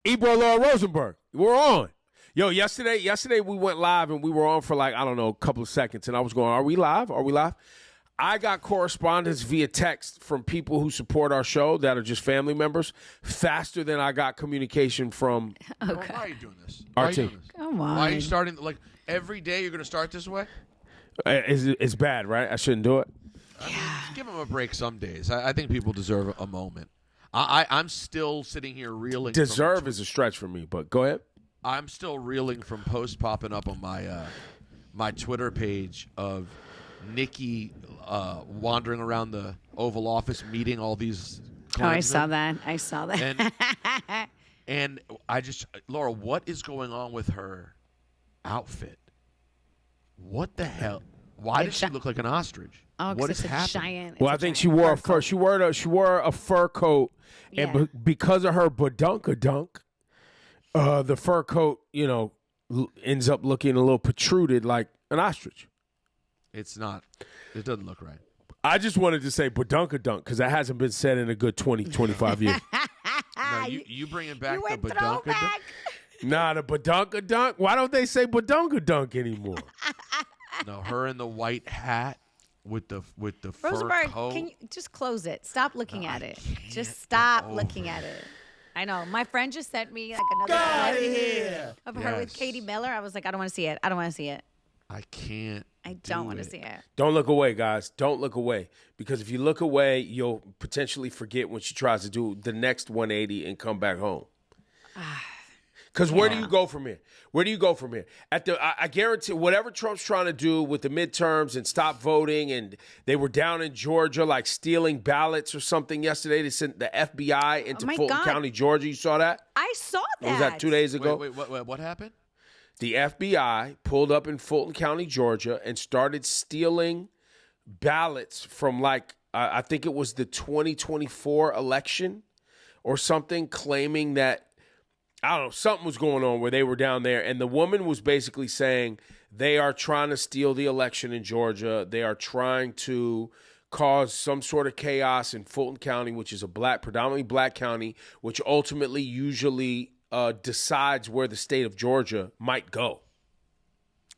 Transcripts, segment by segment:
Ebro Rosenberg. We're on. Yo, yesterday we went live and we were on for like, I don't know, a couple of seconds. And I was going, are we live? Are we live? I got correspondence via text from people who support our show that are just family members faster than I got communication from Why are you doing this? our team. Come on. Why are you starting, like, every day you're going to start this way? It's bad, right? I shouldn't do it. I mean, just give them a break some days. I think people deserve a moment. I'm still sitting here reeling. Deserve is a stretch for me, but go ahead. I'm still reeling from posts popping up on my my Twitter page of Nicki wandering around the Oval Office meeting all these Klansmen. I saw that. And I just, Laura, what is going on with her outfit? What the hell? Why does she look like an ostrich? Oh, what is it's happening? giant. Well, I think she wore a fur. She wore a fur coat, and because of her badunkadunk, the fur coat, ends up looking a little protruded like an ostrich. It's not. It doesn't look right. I just wanted to say badunkadunk because that hasn't been said in a good 20, 25 years. No, you bringing back You the went badunkadunk? throwback. Nah, the badunkadunk. Why don't they say badunkadunk anymore? No, her in the white hat with the fur Rosenberg, coat. can you just close it? Stop looking at it. Just stop looking at it. I know. My friend just sent me like another clip of her with Katie Miller. I was like, I don't want to see it. I don't want to see it. I can't. I don't want to see it. Don't look away, guys. Don't look away. Because if you look away, you'll potentially forget when she tries to do the next 180 and come back home. Because where do you go from here? Where do you go from here? I guarantee whatever Trump's trying to do with the midterms and stop voting, and they were down in Georgia like stealing ballots or something yesterday. They sent the FBI into Fulton County, Georgia. You saw that? I saw that. Or was that 2 days ago? Wait, what happened? The FBI pulled up in Fulton County, Georgia, and started stealing ballots from I think it was the 2024 election or something, claiming that, I don't know, something was going on where they were down there. And the woman was basically saying they are trying to steal the election in Georgia. They are trying to cause some sort of chaos in Fulton County, which is a predominantly black county, which ultimately usually decides where the state of Georgia might go.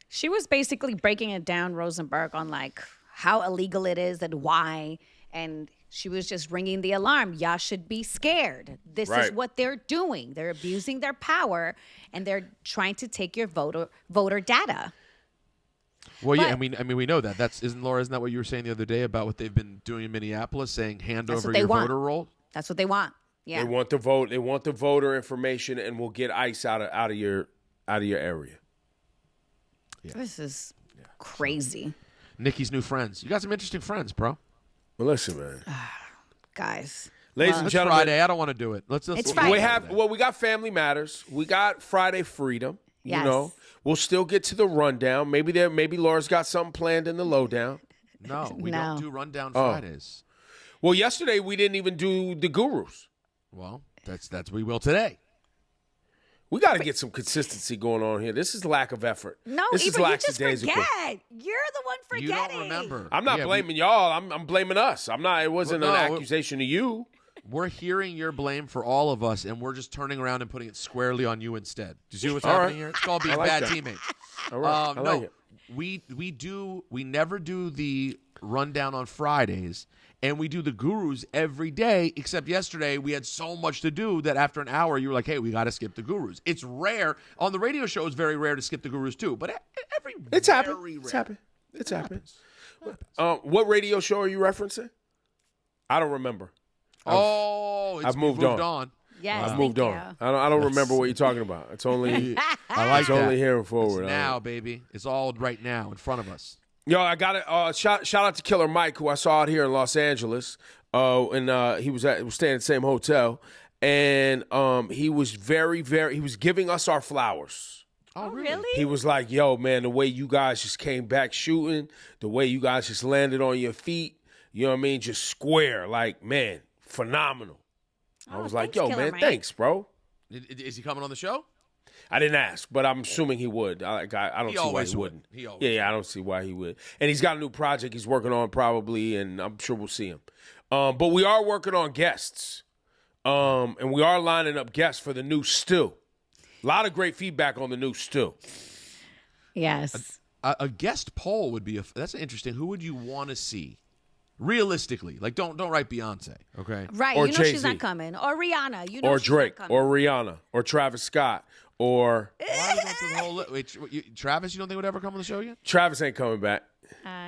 She was basically breaking it down, Rosenberg, on like how illegal it is and why. And she was just ringing the alarm. Y'all should be scared. This is what they're doing. They're abusing their power, and they're trying to take your voter data. Well, yeah, I mean, we know that. Isn't that what you were saying the other day about what they've been doing in Minneapolis, saying hand over your voter roll? That's what they want. Yeah. They want the vote. They want the voter information, and we'll get ICE out of your area. Yeah. This is crazy. Nicki's new friends. You got some interesting friends, bro. Well, listen, man. Guys. Ladies and it's gentlemen. Friday. I don't want to do it. It's Friday. We got Family Matters. We got Friday Freedom. Yes. You know, we'll still get to the rundown. Maybe Laura's got something planned in the lowdown. No, we don't do rundown Fridays. Well, yesterday we didn't even do the gurus. Well, that's we will today. We got to get some consistency going on here. This is lack of effort. No, this Ebro, you just lackadaisical. forget. You're the one forgetting. You don't remember. I'm not blaming y'all. I'm blaming us. I'm not. It wasn't an accusation to you. We're hearing your blame for all of us, and we're just turning around and putting it squarely on you instead. Do you see what's happening here? It's called being bad teammates. All right. I like it. We never do the rundown on Fridays, and we do the gurus every day, except yesterday we had so much to do that after an hour you were like, hey, we got to skip the gurus. It's rare. On the radio show, it's very rare to skip the gurus too, but it's happened. It's happened. What radio show are you referencing? I don't remember. I've moved on. Yes, I've moved on. I don't remember what you're talking about. It's only only here and forward. It's now, baby. It's all right now in front of us. Yo, I got it. Shout out to Killer Mike, who I saw out here in Los Angeles. And he was staying at the same hotel, and he was he was giving us our flowers. Oh, really? He was like, yo, man, the way you guys just came back shooting, the way you guys just landed on your feet, you know what I mean? Just square, like, man, phenomenal. I was like, yo, man, thanks, bro. Is he coming on the show? I didn't ask, but I'm assuming he would. I don't see why he wouldn't. I don't see why he would. And he's got a new project he's working on probably, and I'm sure we'll see him. But we are working on guests. And we are lining up guests for the new stew. A lot of great feedback on the new stew. Yes. A guest poll would be that's interesting. Who would you want to see? Realistically, like don't write Beyonce, okay? Right, Or you know Jay-Z. she's not coming. Or Rihanna, you know Or she's Drake, not coming. or Rihanna, or Travis Scott, or Why are we going through the whole wait, Travis, you don't think would ever come on the show again? Travis ain't coming back.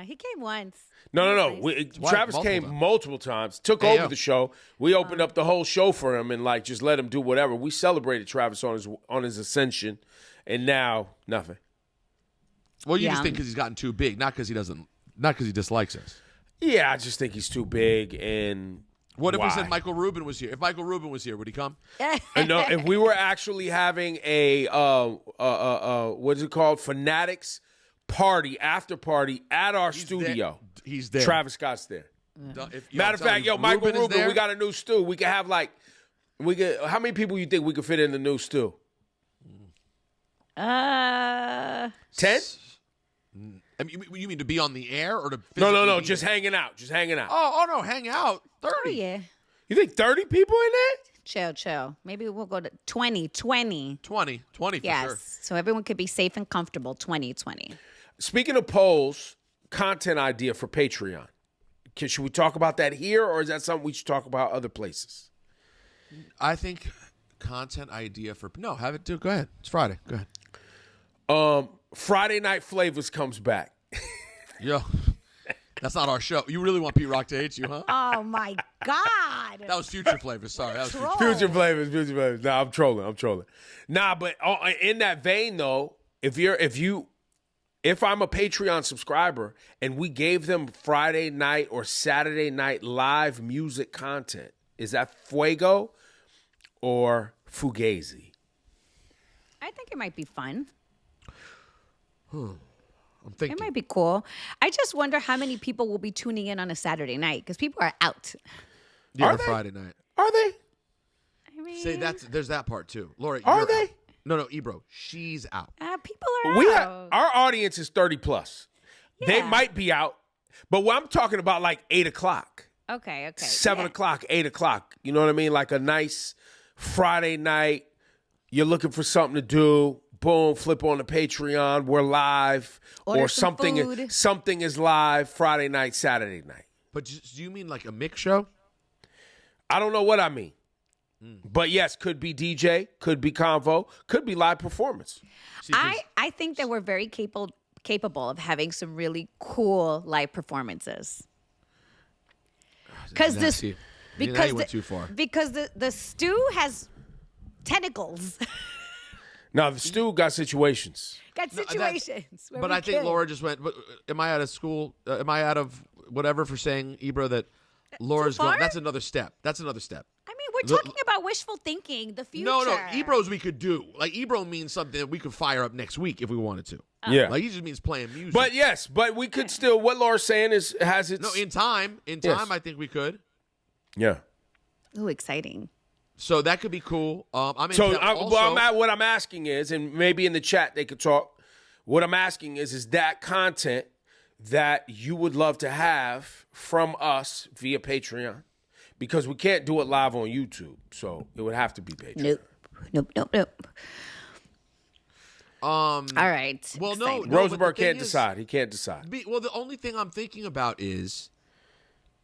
He came once. No. Nice. Travis came multiple times, took over the show. We opened up the whole show for him and like just let him do whatever. We celebrated Travis on his ascension, and now nothing. Well, you just think because he's gotten too big, not because he dislikes us. Yeah, I just think he's too big. And what if we why? said Michael Rubin was here? If Michael Rubin was here, would he come? No, if we were actually having a what's it called, Fanatics party, after party at our studio, He's there. Travis Scott's there. Matter of fact, Michael Rubin is Rubin, there? we got a new stew. We could have how many people you think we could fit in the new stew? 10? I mean, you mean to be on the air or to No, be just there? hanging out. Just hanging out. Oh no, hang out. 30. Oh, yeah. You think 30 people in there? Chill. Maybe we'll go to 20. 20 for Yes. sure. So everyone could be safe and comfortable. 2020. Speaking of polls, content idea for Patreon. Should we talk about that here, or is that something we should talk about other places? I think content idea for have it do. Go ahead. It's Friday. Go ahead. Friday Night Flavors comes back. Yo, that's not our show. You really want Pete Rock to hate you, huh? Oh, my God. That was Future Flavors. Sorry, that was Future. Future Flavors. Nah, I'm trolling. Nah, but in that vein though, if I'm a Patreon subscriber and we gave them Friday night or Saturday night live music content, is that fuego or fugazi? I think it might be fun. I'm thinking. It might be cool. I just wonder how many people will be tuning in on a Saturday night because people are out. Yeah, Are they? Friday night. Are they? I mean, Say there's that part too. Laura, Are you're they? out. No, Ebro, she's out. people are out. Our audience is 30 plus. They Yeah. might be out, but what I'm talking about like 8 o'clock, Okay. 7 o'clock, 8 o'clock. You know what I mean? Like a nice Friday night. You're looking for something to do. Boom, flip on the Patreon. We're live. Order or some food. something is live Friday night, Saturday night. But do you mean like a mix show? I don't know what I mean. But yes, could be DJ, could be convo, could be live performance. I think that we're very capable of having some really cool live performances. Because Now you went too far. Because the stew has tentacles. Now, the stew got situations. Got situations. where But we I think kill. Laura just went. But am I out of school? Am I out of whatever for saying Ebro that Laura's far? going? That's another step. I mean, we're talking about wishful thinking, the future. No, Ebro's we could do. Like Ebro means something that we could fire up next week if we wanted to. Yeah. Like he just means playing music. But we could still, what Laura's saying has its... no, in time, Yes. I think we could. Yeah. Ooh, exciting. So that could be cool. I'm in So also, what I'm asking is, and maybe in the chat they could talk, what I'm asking is that content that you would love to have from us via Patreon? Because we can't do it live on YouTube, so it would have to be Patreon. Nope. All right. Well, no, exciting. no, Rosenberg but the thing can't is- decide. He can't decide. Well, the only thing I'm thinking about is,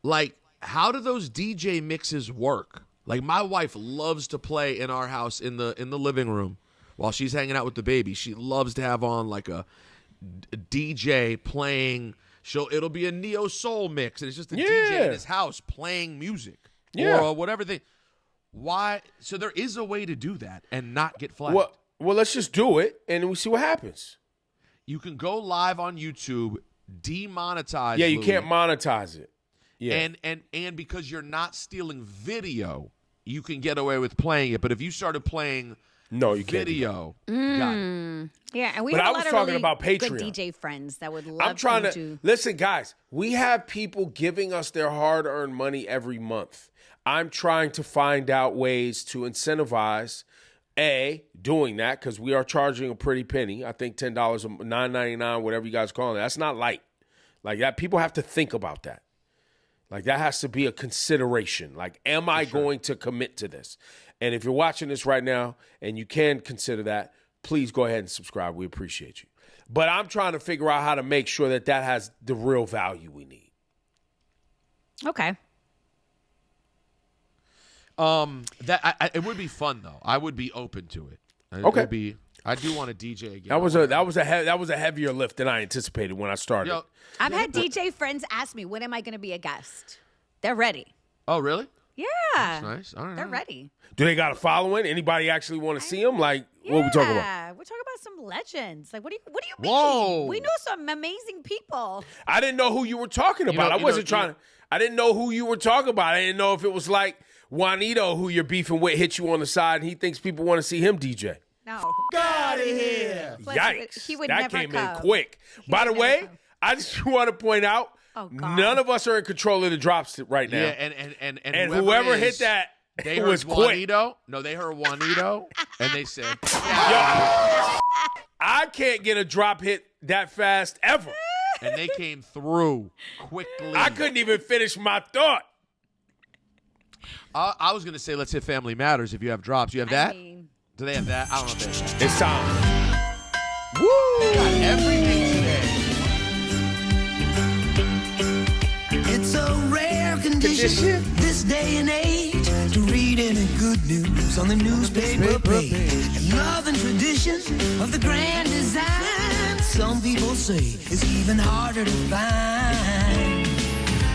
like, how do those DJ mixes work? Like, my wife loves to play in our house in the living room while she's hanging out with the baby. She loves to have on like a DJ playing. It'll be a neo soul mix, and it's just a DJ in his house playing music or whatever they. Why? So there is a way to do that and not get flagged. Well, let's just do it, and we see what happens. You can go live on YouTube, demonetize. Yeah, you Louis, can't monetize it. Yeah. And because you're not stealing video, you can get away with playing it. But if you started playing No, you can't do video, got it. Yeah, and we But have I a was lot of talking really about good Patreon. DJ friends that would love I'm trying to to listen, guys. We have people giving us their hard-earned money every month. I'm trying to find out ways to incentivize doing that because we are charging a pretty penny. I think $10, $9.99, whatever you guys call it. That's not light. Like that, people have to think about that. Like that has to be a consideration. Like, am I going to commit to this? And if you're watching this right now and you can consider that, please go ahead and subscribe. We appreciate you. But I'm trying to figure out how to make sure that that has the real value we need. Okay. It would be fun though. I would be open to it. Okay. I do want to DJ again. That was a heavier lift than I anticipated when I started. Yo, I've had DJ friends ask me, when am I going to be a guest? They're ready. oh, really? Yeah. That's nice. All right. They're ready. Do they got a following? Anybody actually want to see them? Like, what are we talking about? Yeah, we're talking about some legends. Like, what do you mean? Whoa. We know some amazing people. I didn't know who you were talking about. I didn't know who you were talking about. I didn't know if it was like Juanito, who you're beefing with, hit you on the side, and he thinks people want to see him DJ. No. Get out of here. Plus, Yikes. He would that never came come. in quick. By the way, I just want to point out, none of us are in control of the drops right now. Yeah, and whoever hit that, they it heard was quick. Juanito. No, they heard Juanito, and they said, I can't get a drop hit that fast ever. and they came through quickly. I couldn't even finish my thought. I was going to say, let's hit Family Matters if you have drops. You have that? I mean, Do they have that? I don't know if they have that. It's time. Woo! Got everything today. It's a rare condition this day and age to read any good news on the newspaper page. And love and tradition of the grand design, some people say, is even harder to find.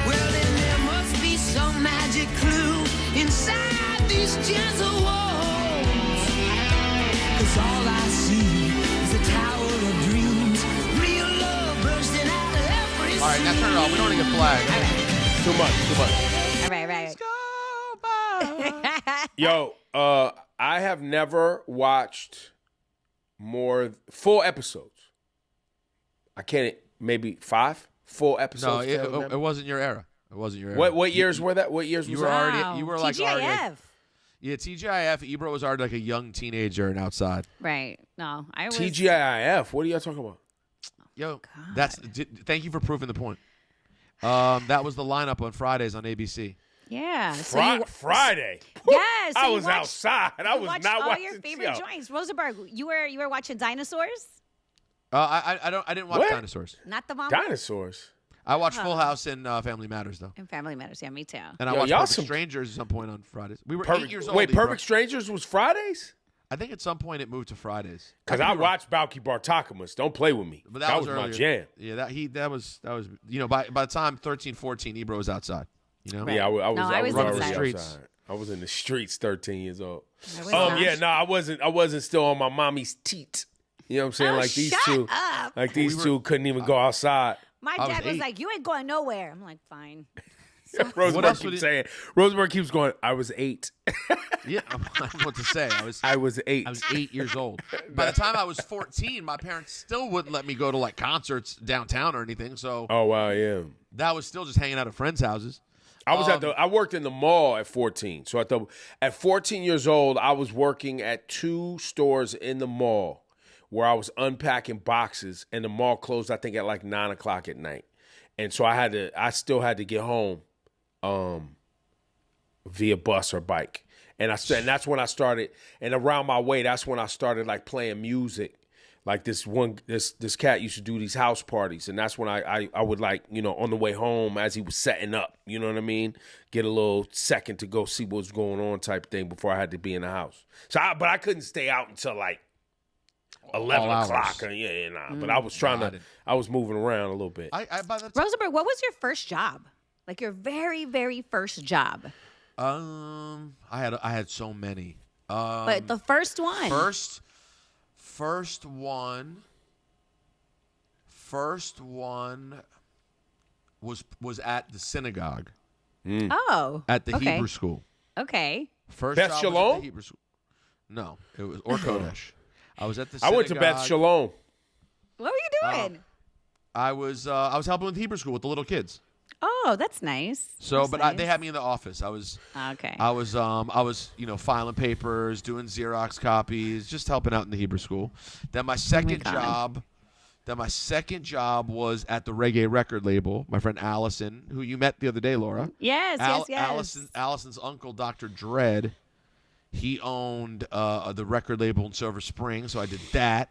Well, then there must be some magic clue inside these gentle walls. 'Cause all I see is a tower of dreams, real love bursting out of every All right, now turn it off. We don't want to get flagged. Too much. all right. Yo, I have never watched more full episodes. I can't, maybe 5 full No, episodes. it wasn't your era. It wasn't your era. What years were that? What years You was were that? already. You were like TGIF. already. Yeah, TGIF. Ebro was already like a young teenager and outside. Right. No, I was. TGIF. What are y'all talking about? Yo, thank you for proving the point. That was the lineup on Fridays on ABC. Yeah. Friday. Yes. I was outside. I was watched not all watching your the favorite show. joints. Rosenberg, you were watching Dinosaurs? I didn't watch What? Dinosaurs. Not the mom. Dinosaurs. I watched Full House and Family Matters though, And Family Matters. Yeah, me too. and I Yo, watched y'all Perfect some- Strangers at some point on Fridays. We were Perfect, 8 years old. wait, Ebro. Perfect Strangers was Fridays? I think at some point it moved to Fridays. Because I watched Balky Bartakamus. Don't play with me. But that was earlier. my jam. Yeah, that was by the time 13, 14, Ebro was outside. You know. Right. Yeah, I was No, I was already in the outside. streets. I was in the streets 13 years old. I was not. Yeah, no, I wasn't still on my mommy's teat. You know what I'm saying? Oh, like these shut two. up. Like these two couldn't even go outside. My I was dad was 8. like, "You ain't going nowhere." I'm like, "Fine." Rosenberg else would keeps it- saying. Rosenberg keeps going, I was 8. Yeah, I don't know what to say. I was 8. I was 8 years old. By the time I was 14, my parents still wouldn't let me go to like concerts downtown or anything. So Oh, wow, yeah. that was still just hanging out at friends' houses. I worked in the mall at 14. So at 14 years old, I was working at 2 stores in the mall where I was unpacking boxes, and the mall closed, I think, at like 9 o'clock at night. And so I still had to get home via bus or bike. And that's when I started, and around my way, that's when I started like playing music. Like this cat used to do these house parties, and that's when I would, like, you know, on the way home as he was setting up, you know what I mean? Get a little second to go see what's going on type thing before I had to be in the house. So but I couldn't stay out until like 11 All o'clock. hours. But I was I was moving around a little bit. By the time, Rosenberg, what was your first job? Like your very, very first job? I had so many. But the first one. First one was at the synagogue Oh. at the okay. Hebrew school. Okay. First Beth job was at Shalom? the Hebrew school. No, it was or Kodesh. I was at the I synagogue. went to Beth Shalom. What were you doing? I was helping with Hebrew school with the little kids. Oh, that's nice. So, That's but nice. they had me in the office. I was Okay. filing papers, doing Xerox copies, just helping out in the Hebrew school. Then my second God. job Then my second job was at the reggae record label. My friend Allison, who you met the other day, Laura. Yes, yes. Allison's uncle, Dr. Dredd, he owned the record label in Silver Spring, so I did that.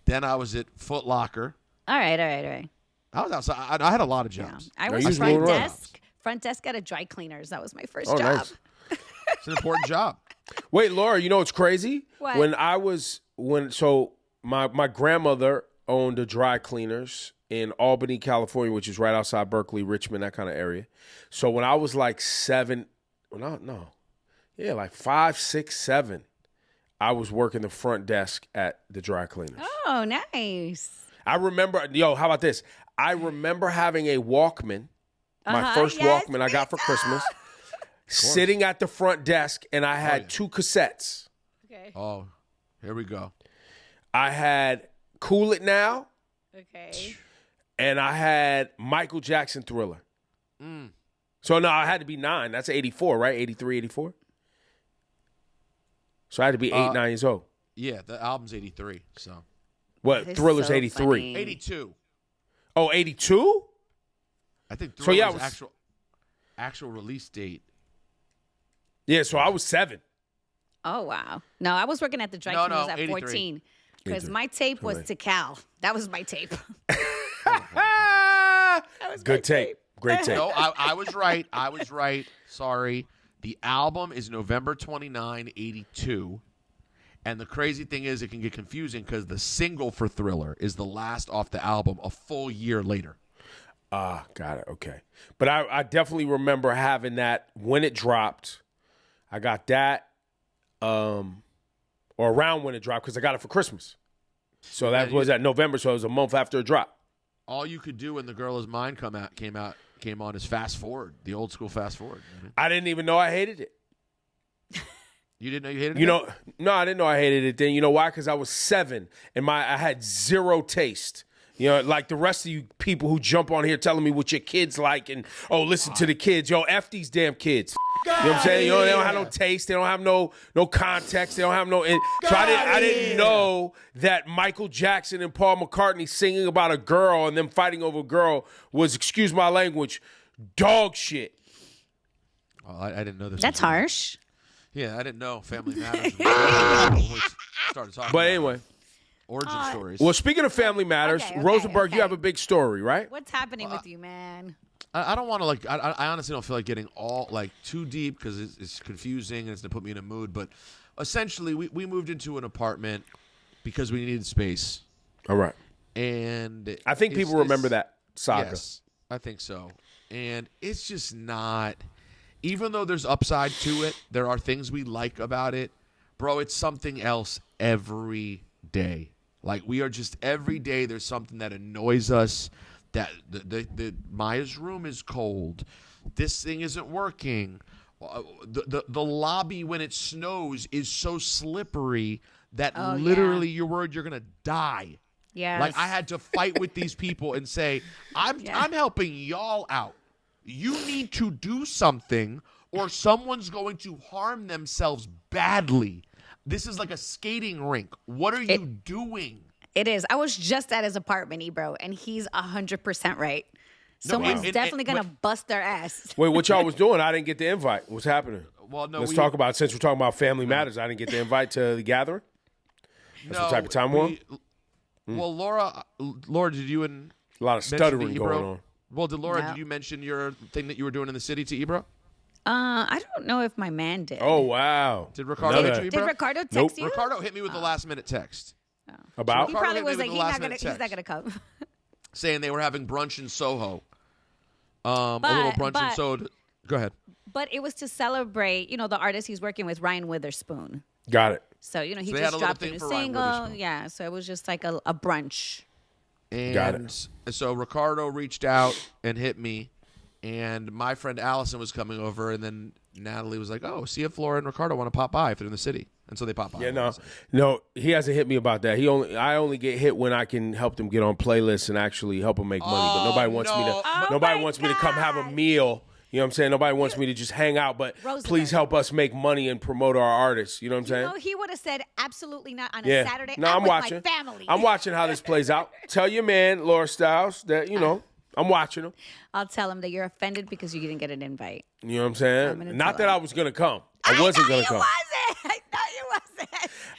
Then I was at Foot Locker. All right. I was outside. I had a lot of jobs. Yeah. I was front desk at a dry cleaners. That was my first job. Nice. It's an important job. Wait, Laura, you know what's crazy? What? My grandmother owned a dry cleaners in Albany, California, which is right outside Berkeley, Richmond, that kind of area. So when I was like 5, 6, 7, I was working the front desk at the dry cleaners. Oh, nice. I remember, how about this? I remember having a Walkman, my first Walkman I got for Christmas, sitting at the front desk, and I had 2 cassettes. Okay. Oh, here we go. I had Cool It Now. Okay. And I had Michael Jackson Thriller. So, no, I had to be 9. That's 84, right? 83, 84? So I had to be 8, 9 years old. Yeah, the album's 83, so. What? Thriller's so 83. funny. 82. Oh, 82? I think So, Thriller's yeah, actual release date. Yeah, so I was 7. Oh, wow. No, I was working at the dry cleaners at 83. 14 because my tape was to Cal. That was my tape. Good tape. Great tape. No, I was right. Sorry. The album is November 29, 82. And the crazy thing is it can get confusing because the single for Thriller is the last off the album a full year later. Got it. Okay. But I definitely remember having that when it dropped. I got that or around when it dropped because I got it for Christmas. So that was at November, so it was a month after it dropped. All you could do when The Girl Is Mine came on is fast forward, the old school fast forward. I didn't even know I hated it. You didn't know you hated it? No, I didn't know I hated it then. You know why? Because I was 7 and I had zero taste. Like the rest of you people who jump on here telling me what your kids like and, listen to the kids. F these damn kids. You know what I'm saying? They don't have no taste. They don't have no context. They don't have no. So I didn't know that Michael Jackson and Paul McCartney singing about a girl and them fighting over a girl was, excuse my language, dog shit. Oh, I didn't know this. That's harsh. Yeah, I didn't know Family Matters. Started talking. But anyway. Origin stories. Well, speaking of Family Matters, okay, Rosenberg, you have a big story, right? What's happening with you, man? I don't want to I honestly don't feel like getting all too deep because it's confusing and it's going to put me in a mood. But essentially, we moved into an apartment because we needed space. All right. And I think people remember that saga. Yes, I think so. And it's just not, even though there's upside to it, there are things we like about it. Bro, it's something else every day. Like we are just every day there's something that annoys us. That the Maya's room is cold. This thing isn't working. The lobby when it snows is so slippery that literally you're worried you're gonna die. Yeah. Like I had to fight with these people and say, I'm helping y'all out. You need to do something or someone's going to harm themselves badly. This is like a skating rink. What are you doing? It is. I was just at his apartment, Ebro, and he's 100% right. Someone's definitely going to bust their ass. Wait, what y'all was doing? I didn't get the invite. What's happening? Well, no. Let's talk about, since we're talking about Family Matters, I didn't get the invite to the gathering? That's the type of time we're on? Well, Laura, did you and a lot of stuttering going on. Well, did you mention your thing that you were doing in the city to Ebro? I don't know if my man did. Oh, wow. Did Ricardo hit you, Did Ebro? Ricardo text you? Ricardo hit me with the last-minute text. About? He probably Ricardo was hit me like, with the he's last-minute not text. going to come. Saying they were having brunch in Soho. A little brunch in Soho. Go ahead. But it was to celebrate, the artist he's working with, Ryan Witherspoon. Got it. So, he they had a just little dropped a thing new for Ryan single. Witherspoon. Yeah, so it was just like a brunch. And Got it. So Ricardo reached out and hit me, and my friend Allison was coming over, and then Natalie was like, "Oh, see if Laura and Ricardo want to pop by if they're in the city," and so they pop by. Yeah, no, he hasn't hit me about that. I only get hit when I can help them get on playlists and actually help them make money. But nobody wants me to. Nobody wants me to come have a meal You know what I'm saying? Nobody wants me to just hang out, but Rosenberg. please help us make money and promote our artists. You know what I'm saying? No, he would have said absolutely not on a Saturday. No, I'm with watching. my family. I'm watching how this plays out. Tell your man, Laura Stylez, that, I'm watching him. I'll tell him that you're offended because you didn't get an invite. You know what I'm saying? Not that him. I was going to come. I wasn't going to come. I thought you wasn't.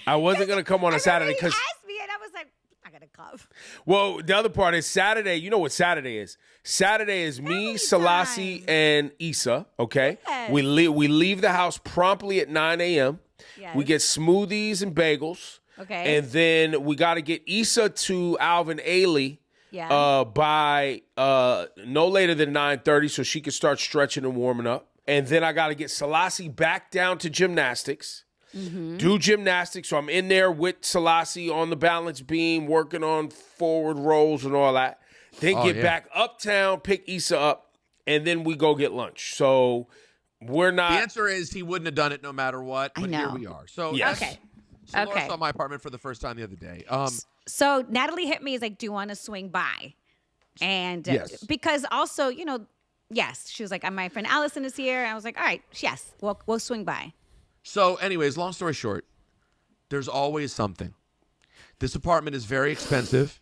I wasn't going to come on a Saturday because... He asked me, and I was like, I'm going to come. Well, the other part is Saturday. You know what Saturday is? Saturday is me, Selassie, and Issa, okay? Yes. We leave the house promptly at 9 a.m. Yes. We get smoothies and bagels. Okay. And then we got to get Issa to Alvin Ailey by no later than 9:30 so she can start stretching and warming up. And then I got to get Selassie back down to gymnastics. Do gymnastics. So I'm in there with Selassie on the balance beam, working on forward rolls and all that. Then get back uptown, pick Issa up, and then we go get lunch. So we're not... The answer is he wouldn't have done it no matter what, but here we are. So, yes. Okay. So Laura saw my apartment for the first time the other day. So Natalie hit me, is like, do you want to swing by? And because also, yes, she was like, my friend Allison is here. I was like, all right, yes, we'll swing by. So anyways, long story short, there's always something. This apartment is very expensive.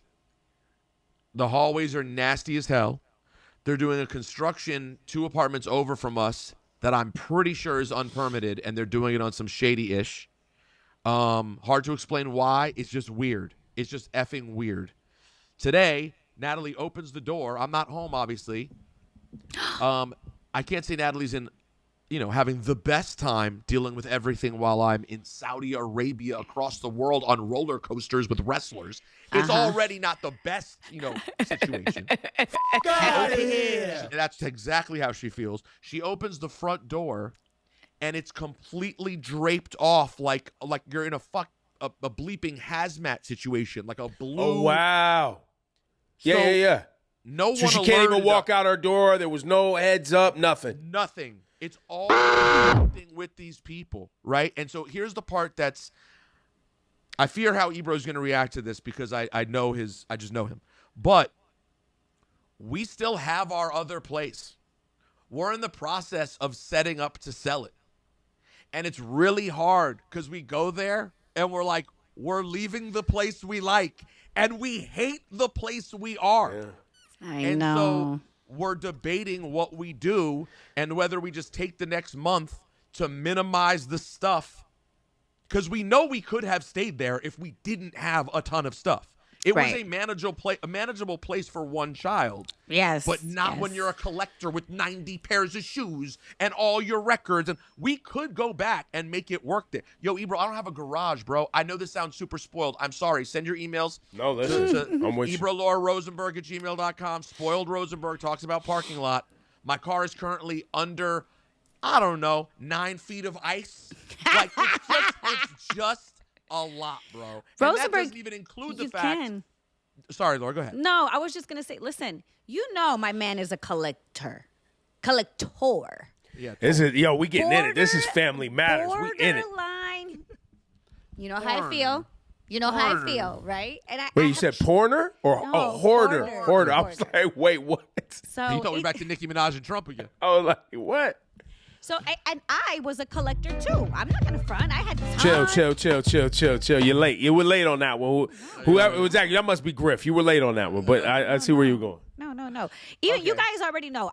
The hallways are nasty as hell. They're doing a construction 2 apartments over from us that I'm pretty sure is unpermitted, and they're doing it on some shady-ish. Hard to explain why. It's just weird. It's just effing weird. Today, Natalie opens the door. I'm not home, obviously. I can't say Natalie's in, having the best time dealing with everything while I'm in Saudi Arabia across the world on roller coasters with wrestlers. It's already not the best, situation. Get out of here. That's exactly how she feels. She opens the front door, and it's completely draped off like you're in a bleeping hazmat situation, like a blue. Oh, wow. Yeah. No so one. She can't even walk out her door. There was no heads up, nothing. Nothing. It's all with these people, right? And so here's the part that's. I fear how Ebro's going to react to this because I just know him. But we still have our other place. We're in the process of setting up to sell it. And it's really hard because we go there and we're like, we're leaving the place we like. And we hate the place we are. Yeah. I know. So we're debating what we do and whether we just take the next month to minimize the stuff. Because we know we could have stayed there if we didn't have a ton of stuff. It was a manageable place for one child. Yes. But not when you're a collector with 90 pairs of shoes and all your records. And we could go back and make it work there. Yo, Ebro, I don't have a garage, bro. I know this sounds super spoiled. I'm sorry. Send your emails. No, listen. I'm with you. EbroLauraRosenberg@gmail.com. Spoiled Rosenberg talks about parking lot. My car is currently under, I don't know, 9 feet of ice. Like, it's just a lot, bro. And that doesn't even include the fact. Sorry, Laura, go ahead. No, I was just going to say, listen, my man is a collector. Yeah. We getting in it. This is Family Matters. We in it. Borderline. You know how I feel. You know how I feel, right? And Wait, you said porner or hoarder? Hoarder. I was like, wait, what? So you thought we were back to Nicki Minaj and Trump again. I was like, what? So, and I was a collector too. I'm not gonna front. I had time. Chill. You're late. You were late on that one. Whoever it was, that must be Griff. You were late on that one, but I see where you're going. No. You guys already know.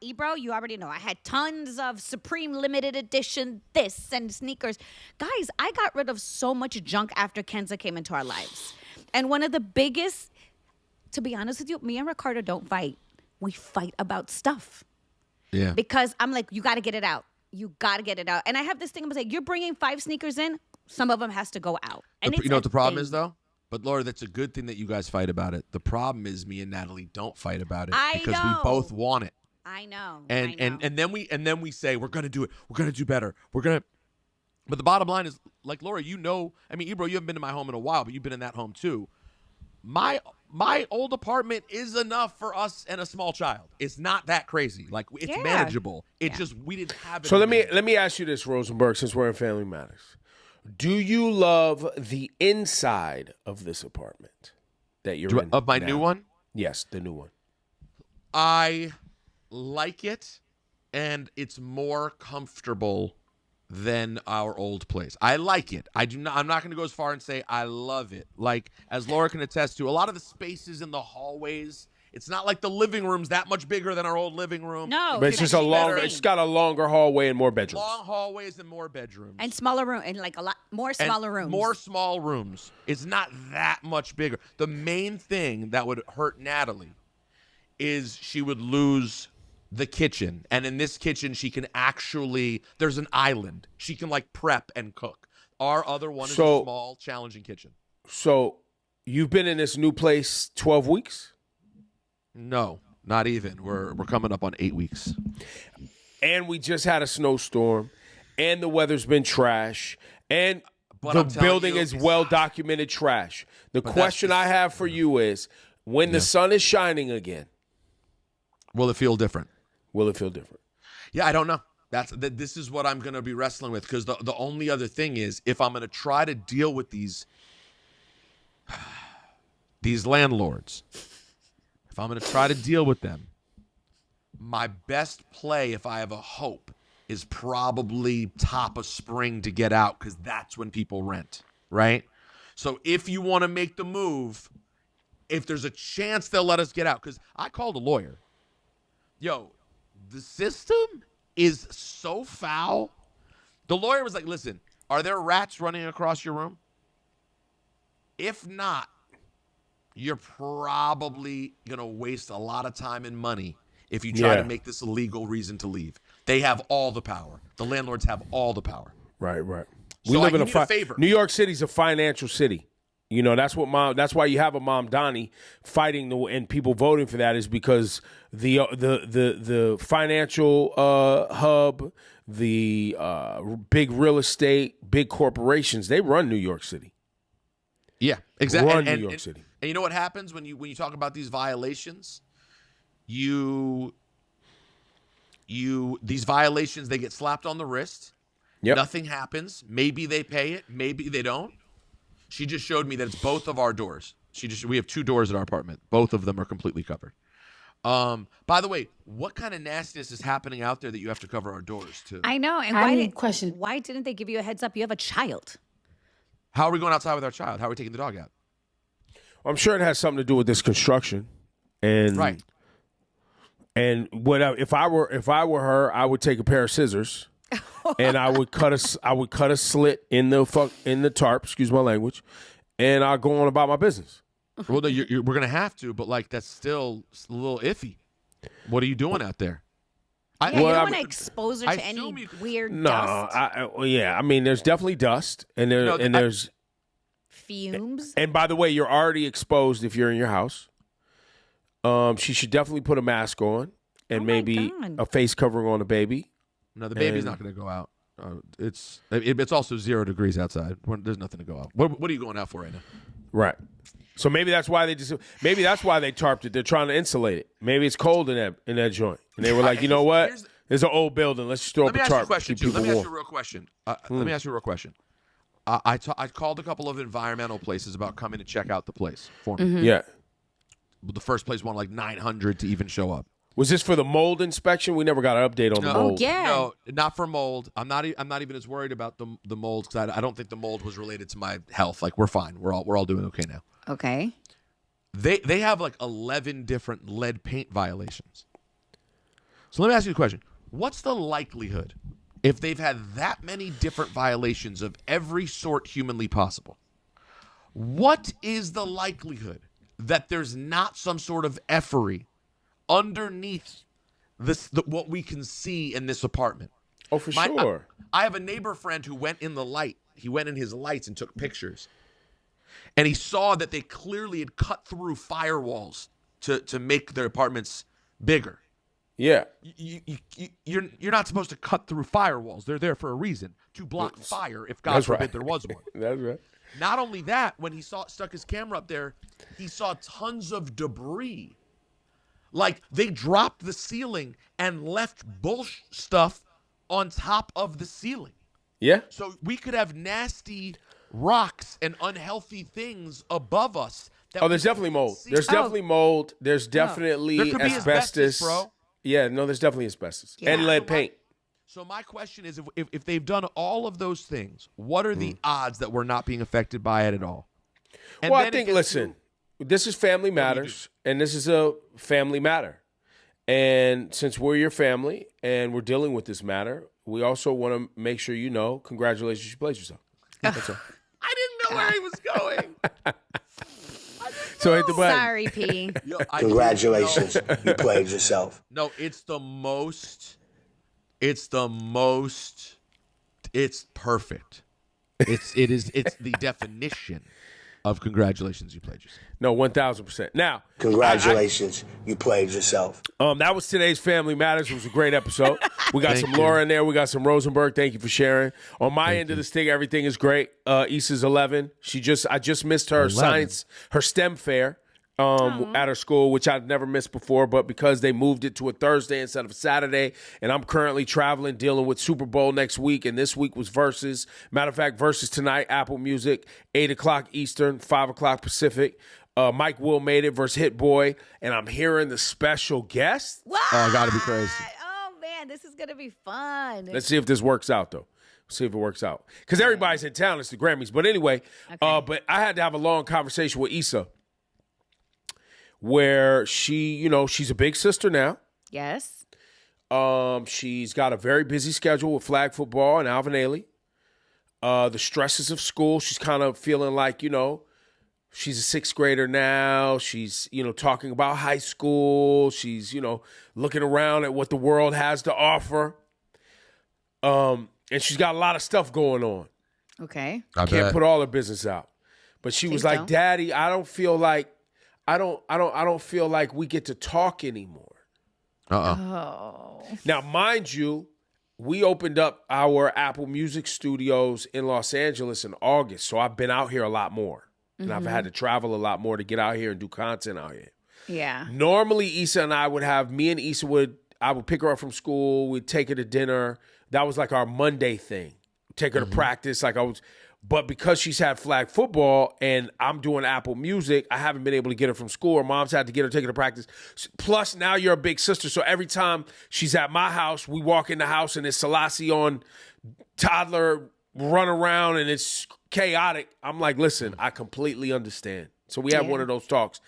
Ebro, you already know. I had tons of Supreme limited edition this and sneakers. Guys, I got rid of so much junk after Kenza came into our lives. And one of the biggest, to be honest with you, me and Ricardo don't fight. We fight about stuff. Yeah. Because I'm like, you got to get it out. You got to get it out. And I have this thing, I'm like, you're bringing 5 sneakers in, some of them has to go out. And you know what the problem is, though? But, Laura, that's a good thing that you guys fight about it. The problem is me and Natalie don't fight about it because we both want it. I know. And then we say, we're going to do it. We're going to do better. But the bottom line is, like, Laura, Ebro, you haven't been to my home in a while, but you've been in that home, too. My old apartment is enough for us and a small child. It's not that crazy. Like, it's manageable. It's just we didn't have it. So let me ask you this, Rosenberg, since we're in Family Matters. Do you love the inside of this apartment that you're in? Of my new one? Yes, the new one. I like it. and it's more comfortable than our old place. I like it. I'm not going to go as far and say I love it. Like, as Laura can attest to, a lot of the spaces in the hallways, it's not like the living room's that much bigger than our old living room. No, But it's just a longer. It's got a longer hallway and more bedrooms. Long hallways and more bedrooms. And smaller room, and like a lot more smaller rooms. More small rooms. It's not that much bigger. The main thing that would hurt Natalie is she would lose the kitchen. And in this kitchen, she can actually, there's an island. She can like prep and cook. Our other one is a small, challenging kitchen. So you've been in this new place 12 weeks? No, not even. We're coming up on 8 weeks. And we just had a snowstorm, and the weather's been trash, and the building is well-documented trash. The question I have for you is, when the sun is shining again, will it feel different? Will it feel different? Yeah, I don't know. This is what I'm going to be wrestling with, because the only other thing is, if I'm going to try to deal with these landlords, if I'm going to try to deal with them, my best play, if I have a hope, is probably top of spring to get out, because that's when people rent, right? So if you want to make the move, if there's a chance they'll let us get out, because I called a lawyer. Yo, the system is so foul. The lawyer was like, listen, are there rats running across your room? If not, you're probably going to waste a lot of time and money if you try to make this a legal reason to leave. They have all the power. The landlords have all the power. Right, right. We live in a favor. New York City's a financial city. You know, that's why you have a Mom Donnie fighting and people voting for that, is because the financial hub, the big real estate, big corporations, they run New York City. Yeah, exactly. Run New York City. And you know what happens when you talk about these violations? These violations, they get slapped on the wrist. Yep. Nothing happens. Maybe they pay it. Maybe they don't. She just showed me that it's both of our doors. We have 2 doors at our apartment. Both of them are completely covered. By the way, what kind of nastiness is happening out there that you have to cover our doors to? I know. And why didn't they give you a heads up? You have a child. How are we going outside with our child? How are we taking the dog out? I'm sure it has something to do with this construction. And right. And if I were her, I would take a pair of scissors and I would cut a slit in the tarp, excuse my language, and I'll go on about my business. Well, no, we're going to have to, but like that's still a little iffy. What are you doing out there? You don't want to expose her to any weird dust. I mean, there's definitely dust, and there's fumes. And by the way, you're already exposed if you're in your house. She should definitely put a mask on and maybe a face covering on the baby. No, the baby's not going to go out. It's also 0 degrees outside. There's nothing to go out. What are you going out for right now? Right. So maybe that's why they tarped it. They're trying to insulate it. Maybe it's cold in that joint, and they were like, you know what? There's an old building. Let's just throw up a tarp. Let me ask you a real question. Let me ask you a real question. I called a couple of environmental places about coming to check out the place for me. Mm-hmm. Yeah. The first place wanted like 900 to even show up. Was this for the mold inspection? We never got an update on the mold. Yeah. No, not for mold. I'm not even as worried about the mold, because I don't think the mold was related to my health. Like, we're fine. We're all doing okay now. Okay. They have like 11 different lead paint violations. So let me ask you a question. What's the likelihood, if they've had that many different violations of every sort humanly possible, what is the likelihood that there's not some sort of effery underneath what we can see in this apartment? Oh, for sure. I have a neighbor friend who went in the light. He went in his lights and took pictures. And he saw that they clearly had cut through firewalls to make their apartments bigger. Yeah. You're not supposed to cut through firewalls. They're there for a reason, to block fire if, God forbid, there was one. That's right. Not only that, when he stuck his camera up there, he saw tons of debris. Like, they dropped the ceiling and left bullshit stuff on top of the ceiling. Yeah. So we could have nasty rocks and unhealthy things above us. There's definitely mold. There's definitely mold. There's definitely there could be asbestos, bro. Yeah, no, there's definitely asbestos Yeah. and lead paint. So my question is, if they've done all of those things, what are the odds that we're not being affected by it at all? And Well, then I it think, gets listen, this is Family Matters, and this is a family matter. And since we're your family and we're dealing with this matter, we also want to make sure you know, congratulations, you played yourself. That's all. I didn't know where he was going. So hit the button. Sorry, P. Yo, I Congratulations, you played yourself. No, it's perfect. It's the definition of congratulations, you played yourself. No, 1,000%. Now, Congratulations, you played yourself. that was today's Family Matters. It was a great episode. We got Thank some you. Laura in there. We got some Rosenberg. Thank you for sharing. On my end of the stick, everything is great. Issa's 11. I just missed her 11. science, her STEM fair at her school, which I'd never missed before. But because they moved it to a Thursday instead of a Saturday, and I'm currently traveling, dealing with Super Bowl next week, and this week was Versus. Matter of fact, Versus tonight, Apple Music, 8 o'clock Eastern, 5 o'clock Pacific. Mike Will made it versus Hit Boy, and I'm hearing the special guest. What? Oh, gotta be crazy. Oh, man, this is going to be fun. Let's see if this works out, though. See if it works out. Because everybody's in town. It's the Grammys. But anyway, but I had to have a long conversation with Issa where she's a big sister now. Yes. She's got a very busy schedule with flag football and Alvin Ailey. The stresses of school, she's kind of feeling like, she's a sixth grader now. She's, talking about high school. She's, looking around at what the world has to offer. And she's got a lot of stuff going on. Okay. Can't put all her business out. But she was like, so? Daddy, I don't feel like we get to talk anymore. Oh. Now, mind you, we opened up our Apple Music studios in Los Angeles in August. So I've been out here a lot more. And I've had to travel a lot more to get out here and do content out here. Yeah. Normally, Issa and I would have, I would pick her up from school. We'd take her to dinner. That was like our Monday thing. Take her to practice. But because she's had flag football and I'm doing Apple Music, I haven't been able to get her from school. Her mom's had to take her to practice. Plus, now you're a big sister. So every time she's at my house, we walk in the house and it's Selassie on toddler run around and it's chaotic. I'm like, listen, I completely understand. So we had one of those talks.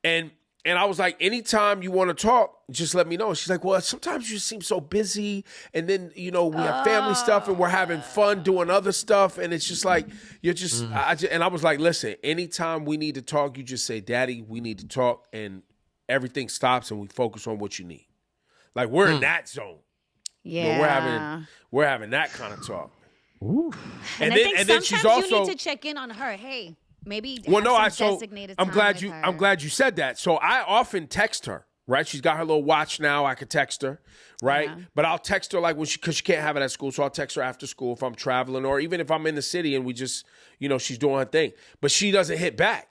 And I was like, anytime you want to talk, just let me know. She's like, well, sometimes you just seem so busy. And then, we have family stuff and we're having fun doing other stuff. And it's just like, you're just, and I was like, listen, anytime we need to talk, you just say, Daddy, we need to talk. And everything stops and we focus on what you need. Like we're in that zone. Yeah. But we're having that kind of talk. And I think sometimes you need to check in on her. Hey, maybe have some designated time with her. I'm glad you said that. So I often text her, right? She's got her little watch now. I could text her, right? Yeah. But I'll text her because she can't have it at school. So I'll text her after school if I'm traveling or even if I'm in the city and we just, she's doing her thing. But she doesn't hit back.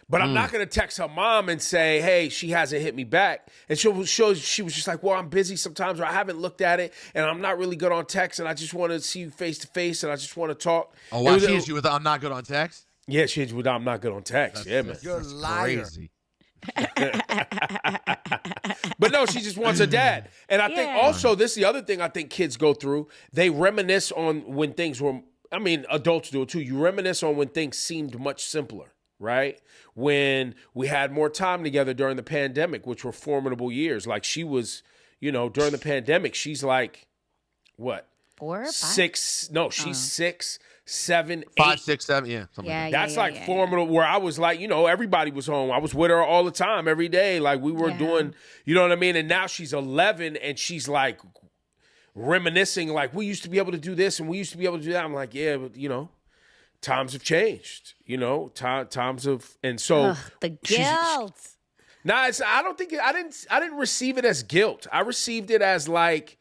But I'm not going to text her mom and say, hey, she hasn't hit me back. And she was just like, well, I'm busy sometimes or I haven't looked at it and I'm not really good on text and I just want to see you face to face and I just want to talk. Oh, wow. She hits you with I'm not good on text? Yeah, she hits you with I'm not good on text. Man. You're a liar. Crazy. But no, she just wants her dad. And I think also, this is the other thing I think kids go through. They reminisce on when things were, adults do it too. You reminisce on when things seemed much simpler. Right? When we had more time together during the pandemic, which were formidable years. Like she was, during the pandemic, she's like, what? 4 or 5? 6. No, she's 6, 7, 8. 5, 6, 7. Yeah. That's formidable. Where I was like, everybody was home. I was with her all the time, every day. Like we were doing, you know what I mean? And now she's 11 and she's like reminiscing, like we used to be able to do this and we used to be able to do that. I'm like, yeah, but times have changed, times have, and so the guilt. I don't think I didn't receive it as guilt. I received it as like,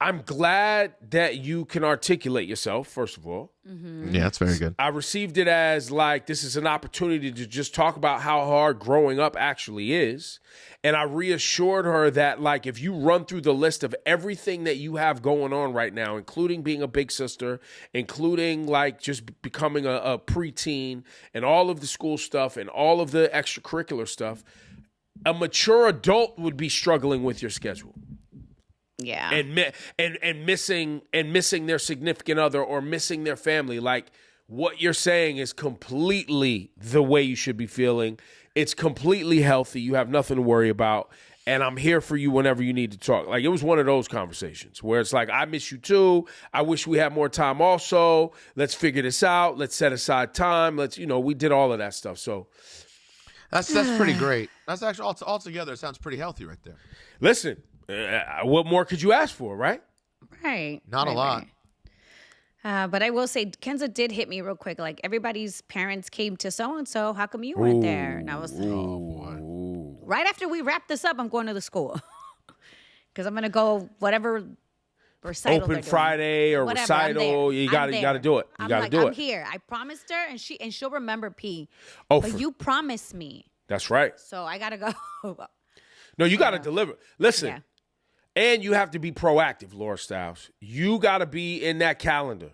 I'm glad that you can articulate yourself, first of all. Mm-hmm. Yeah, that's very good. I received it as like, this is an opportunity to just talk about how hard growing up actually is. And I reassured her that like, if you run through the list of everything that you have going on right now, including being a big sister, including like just becoming a preteen and all of the school stuff and all of the extracurricular stuff, a mature adult would be struggling with your schedule. Yeah. And missing their significant other or missing their family. Like, what you're saying is completely the way you should be feeling. It's completely healthy. You have nothing to worry about. And I'm here for you whenever you need to talk. Like, it was one of those conversations where it's like, I miss you too. I wish we had more time also. Let's figure this out. Let's set aside time. We did all of that stuff. So that's pretty great. That's actually altogether, it sounds pretty healthy right there. listen, what more could you ask for, right? Right. Not a lot. Right. But I will say, Kenza did hit me real quick. Like, everybody's parents came to so-and-so. How come you weren't there? And I was like, oh, boy. Right after we wrap this up, I'm going to the school. Because I'm going to go whatever recital Open Friday or whatever, title. You got to do it. You got to do it. I'm here. I promised her, and she'll remember P. Oh, but you promised me. That's right. So I got to go. No, you got to deliver. Listen. Yeah. And you have to be proactive, Laura Stylez. You got to be in that calendar.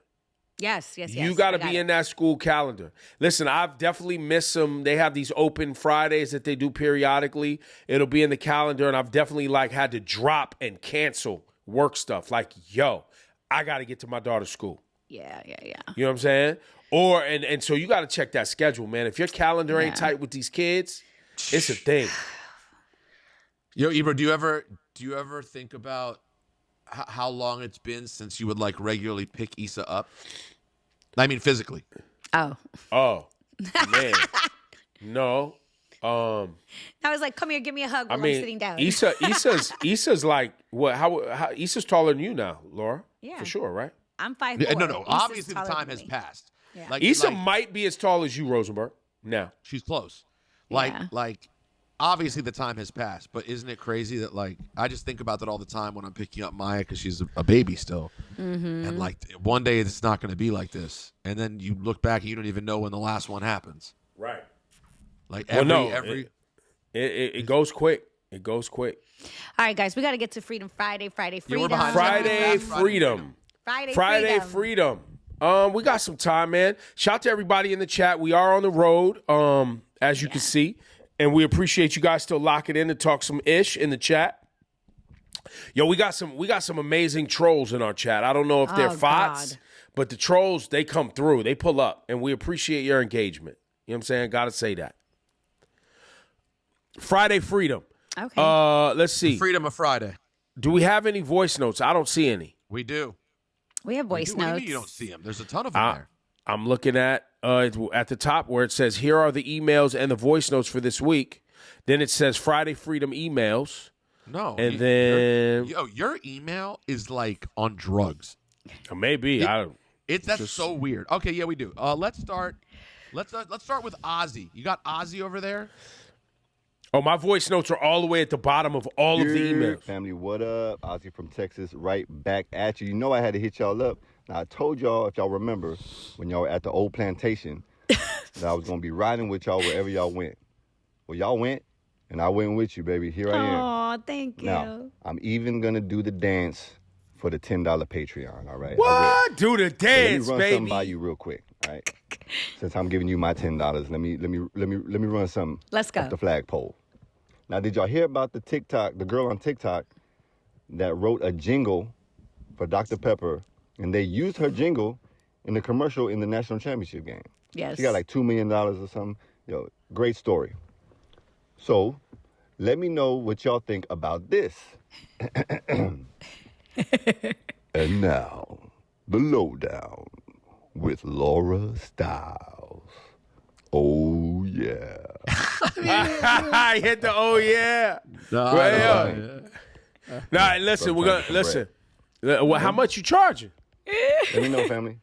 Yes. You got to be in that school calendar. Listen, I've definitely missed some. They have these open Fridays that they do periodically. It'll be in the calendar, and I've definitely had to drop and cancel work stuff. Like, yo, I got to get to my daughter's school. Yeah. You know what I'm saying? Or and so you got to check that schedule, man. If your calendar ain't tight with these kids, it's a thing. Yo, Ebro, do you ever think about how long it's been since you would regularly pick Issa up? I mean, physically. Oh, man. No. I was like, come here, give me a hug while I'm sitting down. Issa's like what? How Issa's taller than you now, Laura? Yeah, for sure, right? I'm 5'4". Yeah, no. Obviously, the time has passed. Yeah. Issa might be as tall as you, Rosenberg. Now she's close. Yeah. Obviously, the time has passed, but isn't it crazy that I just think about that all the time when I'm picking up Maya because she's a baby still, and one day it's not going to be like this, and then you look back and you don't even know when the last one happens. right. It goes quick. It goes quick. All right, guys, we got to get to Freedom Friday. Friday we're Freedom. behind. Friday Freedom. Friday Freedom. We got some time, man. Shout out to everybody in the chat. We are on the road, as you can see. And we appreciate you guys still locking in to talk some ish in the chat. Yo, we got some amazing trolls in our chat. I don't know if they're bots, but the trolls, they come through. They pull up, and we appreciate your engagement. You know what I'm saying? Got to say that. Friday Freedom. Okay. Let's see. Freedom of Friday. Do we have any voice notes? I don't see any. We do. We have voice What do you notes. mean you don't see them? There's a ton of them there. I'm looking at the top where it says, here are the emails and the voice notes for this week. Then it says Friday Freedom emails. No. And then... your email is on drugs. Maybe. That's so weird. Okay, yeah, we do. Let's start with Ozzy. You got Ozzy over there? Oh, my voice notes are all the way at the bottom of all of the emails. Family, what up? Ozzy from Texas, right back at you. You know I had to hit y'all up. Now, I told y'all, if y'all remember, when y'all were at the old plantation, that I was going to be riding with y'all wherever y'all went. Well, y'all went, and I went with you, baby. Here I am. Oh, thank you. Now, I'm even going to do the dance for the $10 Patreon, all right? What? Do the dance, so let me run baby. something by you real quick, all right? Since I'm giving you my $10, let me run something. Let's go. Up the flagpole. Now, did y'all hear about the girl on TikTok that wrote a jingle for Dr. Pepper, and they used her jingle in the commercial in the national championship game? Yes. She got $2 million or something. Great story. So, let me know what y'all think about this. And now, the lowdown with Laura Stylez. Oh, yeah. I hit the oh, yeah. Nah, listen, we're going to, listen. Well, how much you charging? Let me know, family.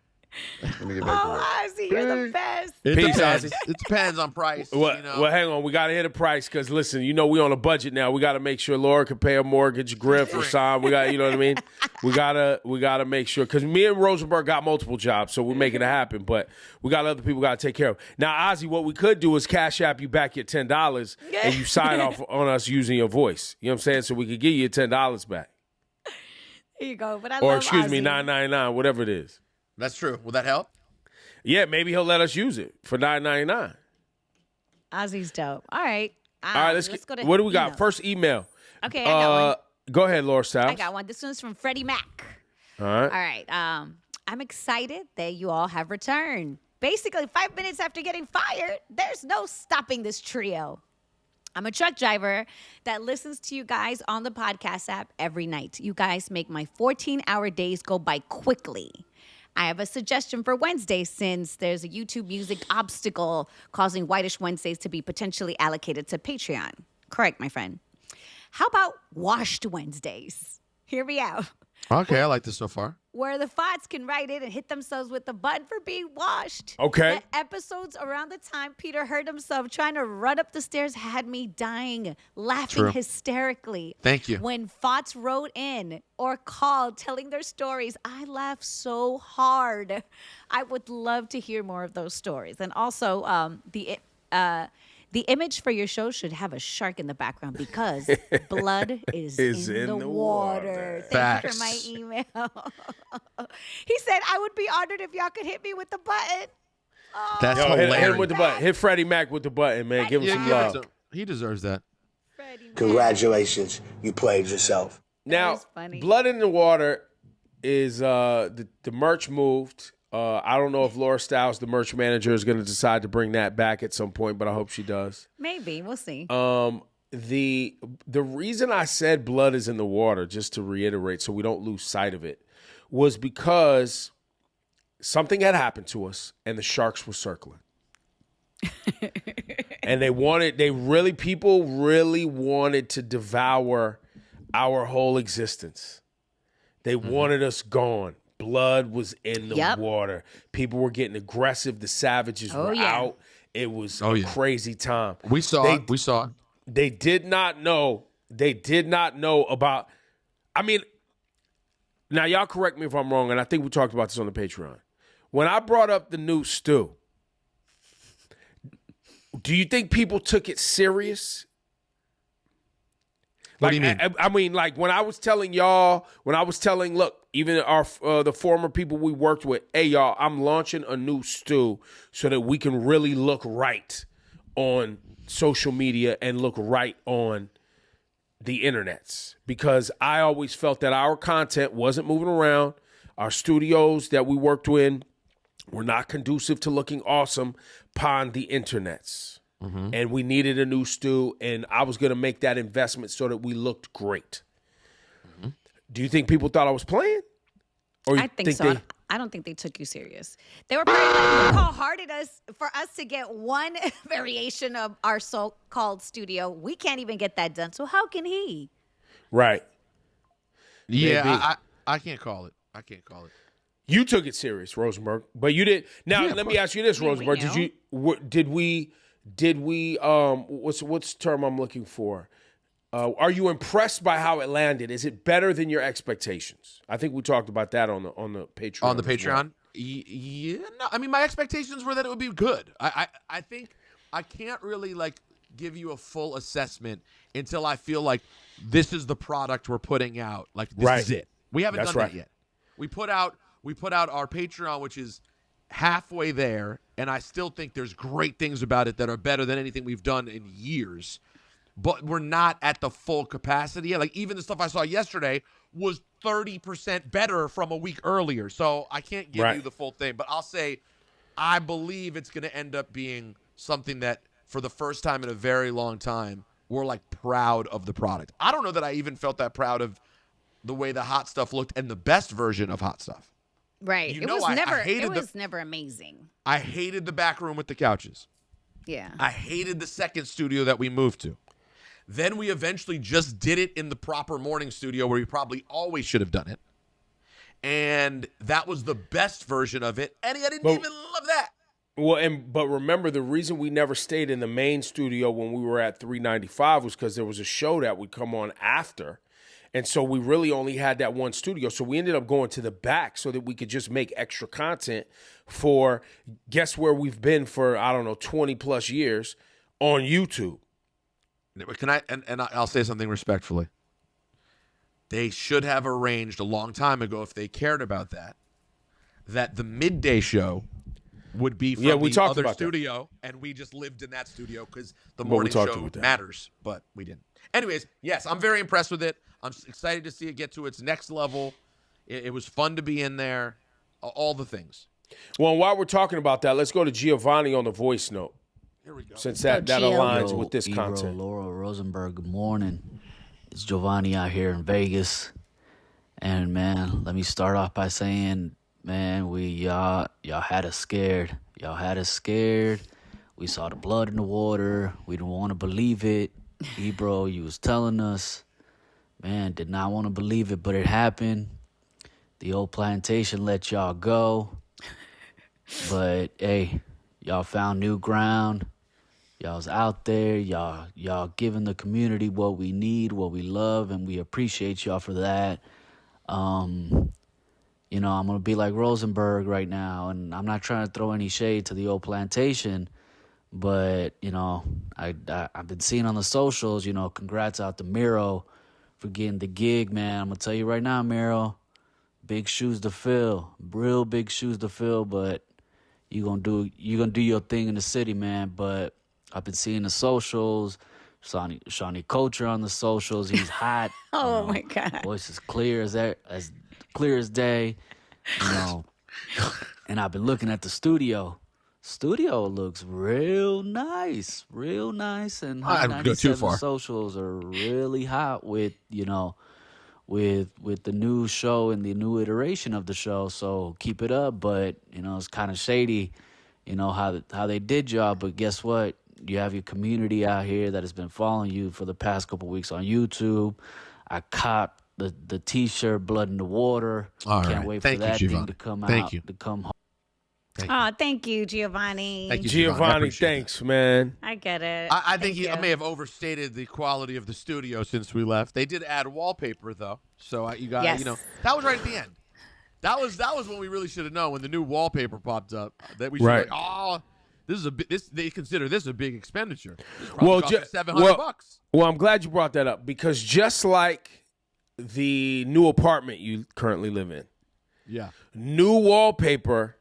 Let me get back to work. Ozzy, you're the best. Peace, Ozzy. It depends on price. Well, hang on. We got to hit a price because, listen, we on a budget now. We got to make sure Laura can pay a mortgage, Griff, or Sam. We got, you know what I mean? We gotta make sure because me and Rosenberg got multiple jobs, so we're making it happen. But we got other people got to take care of. Now, Ozzy, what we could do is cash app you back your $10 and you sign off on us using your voice. You know what I'm saying? So we could give you your $10 back. There you go. But I or love excuse me, Ozzy. $9.99, whatever it is. That's true. Will that help? Yeah, maybe he'll let us use it for $9.99. Ozzy's dope. All right. All right, let's go to what do we got? emails. First email. Okay, I got one. Go ahead, Laura Styles. I got one. This one's from Freddie Mac. All right. All right. I'm excited that you all have returned. Basically, 5 minutes after getting fired, there's no stopping this trio. I'm a truck driver that listens to you guys on the podcast app every night. You guys make my 14-hour days go by quickly. I have a suggestion for Wednesday since there's a YouTube music obstacle causing Whitish Wednesdays to be potentially allocated to Patreon. Correct, my friend. How about Washed Wednesdays? Hear me out. Okay, I like this so far. Where the Fots can write in and hit themselves with the button for being washed. Okay. The episodes around the time Peter hurt himself trying to run up the stairs had me dying, laughing True. hysterically. Thank you. When Fots wrote in or called telling their stories, I laughed so hard. I would love to hear more of those stories. And also, the image for your show should have a shark in the background because blood is in the water. Thank you for my email. He said, I would be honored if y'all could hit me with the button. Oh, That's Yo, hit hilarious. him with the button. Hit Freddie Mac with the button, man. Give him some give it love. to him. He deserves that. Freddie Mac. Congratulations, you played yourself. Now, was funny. Blood in the Water is the merch moved. I don't know if Laura Styles, the merch manager, is going to decide to bring that back at some point, but I hope she does. Maybe. We'll see. The reason I said blood is in the water, just to reiterate so we don't lose sight of it, was because something had happened to us and the sharks were circling. And people really wanted to devour our whole existence. They wanted us gone. Blood was in the water. People were getting aggressive. The savages were out. It was a crazy time. We saw it. They did not know. They did not know about. I mean, now y'all correct me if I'm wrong, and I think we talked about this on the Patreon. When I brought up the new stew, do you think people took it serious? What do you mean? I mean, like when I was telling y'all, look, even our the former people we worked with, hey y'all, I'm launching a new stew so that we can really look right on social media and look right on the internets, because I always felt that our content wasn't moving around. Our studios that we worked in were not conducive to looking awesome upon the internets. Mm-hmm. And we needed a new stew, and I was going to make that investment so that we looked great. Mm-hmm. Do you think people thought I was playing? Or I think so. I don't think they took you serious. They were probably like, look how hard it is for us to get one variation of our so-called studio. We can't even get that done. So how can he? Right. Yeah, I can't call it. I can't call it. You took it serious, Rosenberg, but you did. Now, let me ask you this, Rosenberg. Did we what's the term I'm looking for? Are you impressed by how it landed? Is it better than your expectations? I think we talked about that on the Patreon. On the Patreon? Yeah, no. I mean, my expectations were that it would be good. I think I can't really give you a full assessment until I feel like this is the product we're putting out. Like this is it. We haven't done that yet. We put out our Patreon, which is halfway there, and I still think there's great things about it that are better than anything we've done in years. But we're not at the full capacity yet. Like even the stuff I saw yesterday was 30% better from a week earlier. So I can't give you the full thing, but I'll say I believe it's going to end up being something that for the first time in a very long time, we're proud of the product. I don't know that I even felt that proud of the way the hot stuff looked and the best version of hot stuff. Right. It was never amazing. I hated the back room with the couches. Yeah. I hated the second studio that we moved to. Then we eventually just did it in the proper morning studio where we probably always should have done it. And that was the best version of it. And I didn't even love that. Well, but remember, the reason we never stayed in the main studio when we were at 395 was because there was a show that would come on after. And so we really only had that one studio. So we ended up going to the back so that we could just make extra content for, guess where we've been for, 20 plus years on YouTube. Can I, and I'll say something respectfully. They should have arranged a long time ago, if they cared about that the midday show would be from we the talked other about studio, and we just lived in that studio because the we morning talked show about that. matters, but we didn't. Anyways, yes, I'm very impressed with it. I'm excited to see it get to its next level. It was fun to be in there, all the things. Well, while we're talking about that, let's go to Giovanni on the voice note. Here we go. Since that aligns with this Ebro, content. Laura Rosenberg, good morning. It's Giovanni out here in Vegas. And, man, let me start off by saying, man, y'all had us scared. Y'all had us scared. We saw the blood in the water. We didn't want to believe it. Ebro, you was telling us. Man, did not want to believe it, but it happened. The old plantation let y'all go. But, hey, y'all found new ground. Y'all's out there. Y'all giving the community what we need, what we love, and we appreciate y'all for that. You know, I'm going to be like Rosenberg right now, and I'm not trying to throw any shade to the old plantation, but, you know, I've been seeing on the socials, you know, congrats out to Miro for getting the gig, man. I'm going to tell you right now, Miro, big shoes to fill, real big shoes to fill, but you're gonna do your thing in the city, man. But I've been seeing the socials, Shawnee Culture on the socials. He's hot. Oh my God. Voice is clear as clear as day. You know. And I've been looking at the studio. Studio looks real nice, and Hot I'd go too 97 far. socials are really hot with, you know, with the new show and the new iteration of the show. So keep it up, but you know it's kind of shady, you know how they did y'all. But guess what? You have your community out here that has been following you for the past couple weeks on YouTube. I copped the T-shirt, Blood in the Water. All Can't right. wait Thank for you, that Giovanni. thing to come Thank out. you. To come home. Oh, thank you, Giovanni. Thank you, Giovanni, thanks, man. I get it. I think Thank I may have overstated the quality of the studio since we left. They did add wallpaper though, so you got Yes. you know that was right at the end. That was when we really should have known when the new wallpaper popped up that we should Right. like, oh, this is they consider this a big expenditure. Well, $700. Well, I'm glad you brought that up because just like the new apartment you currently live in, Yeah. new wallpaper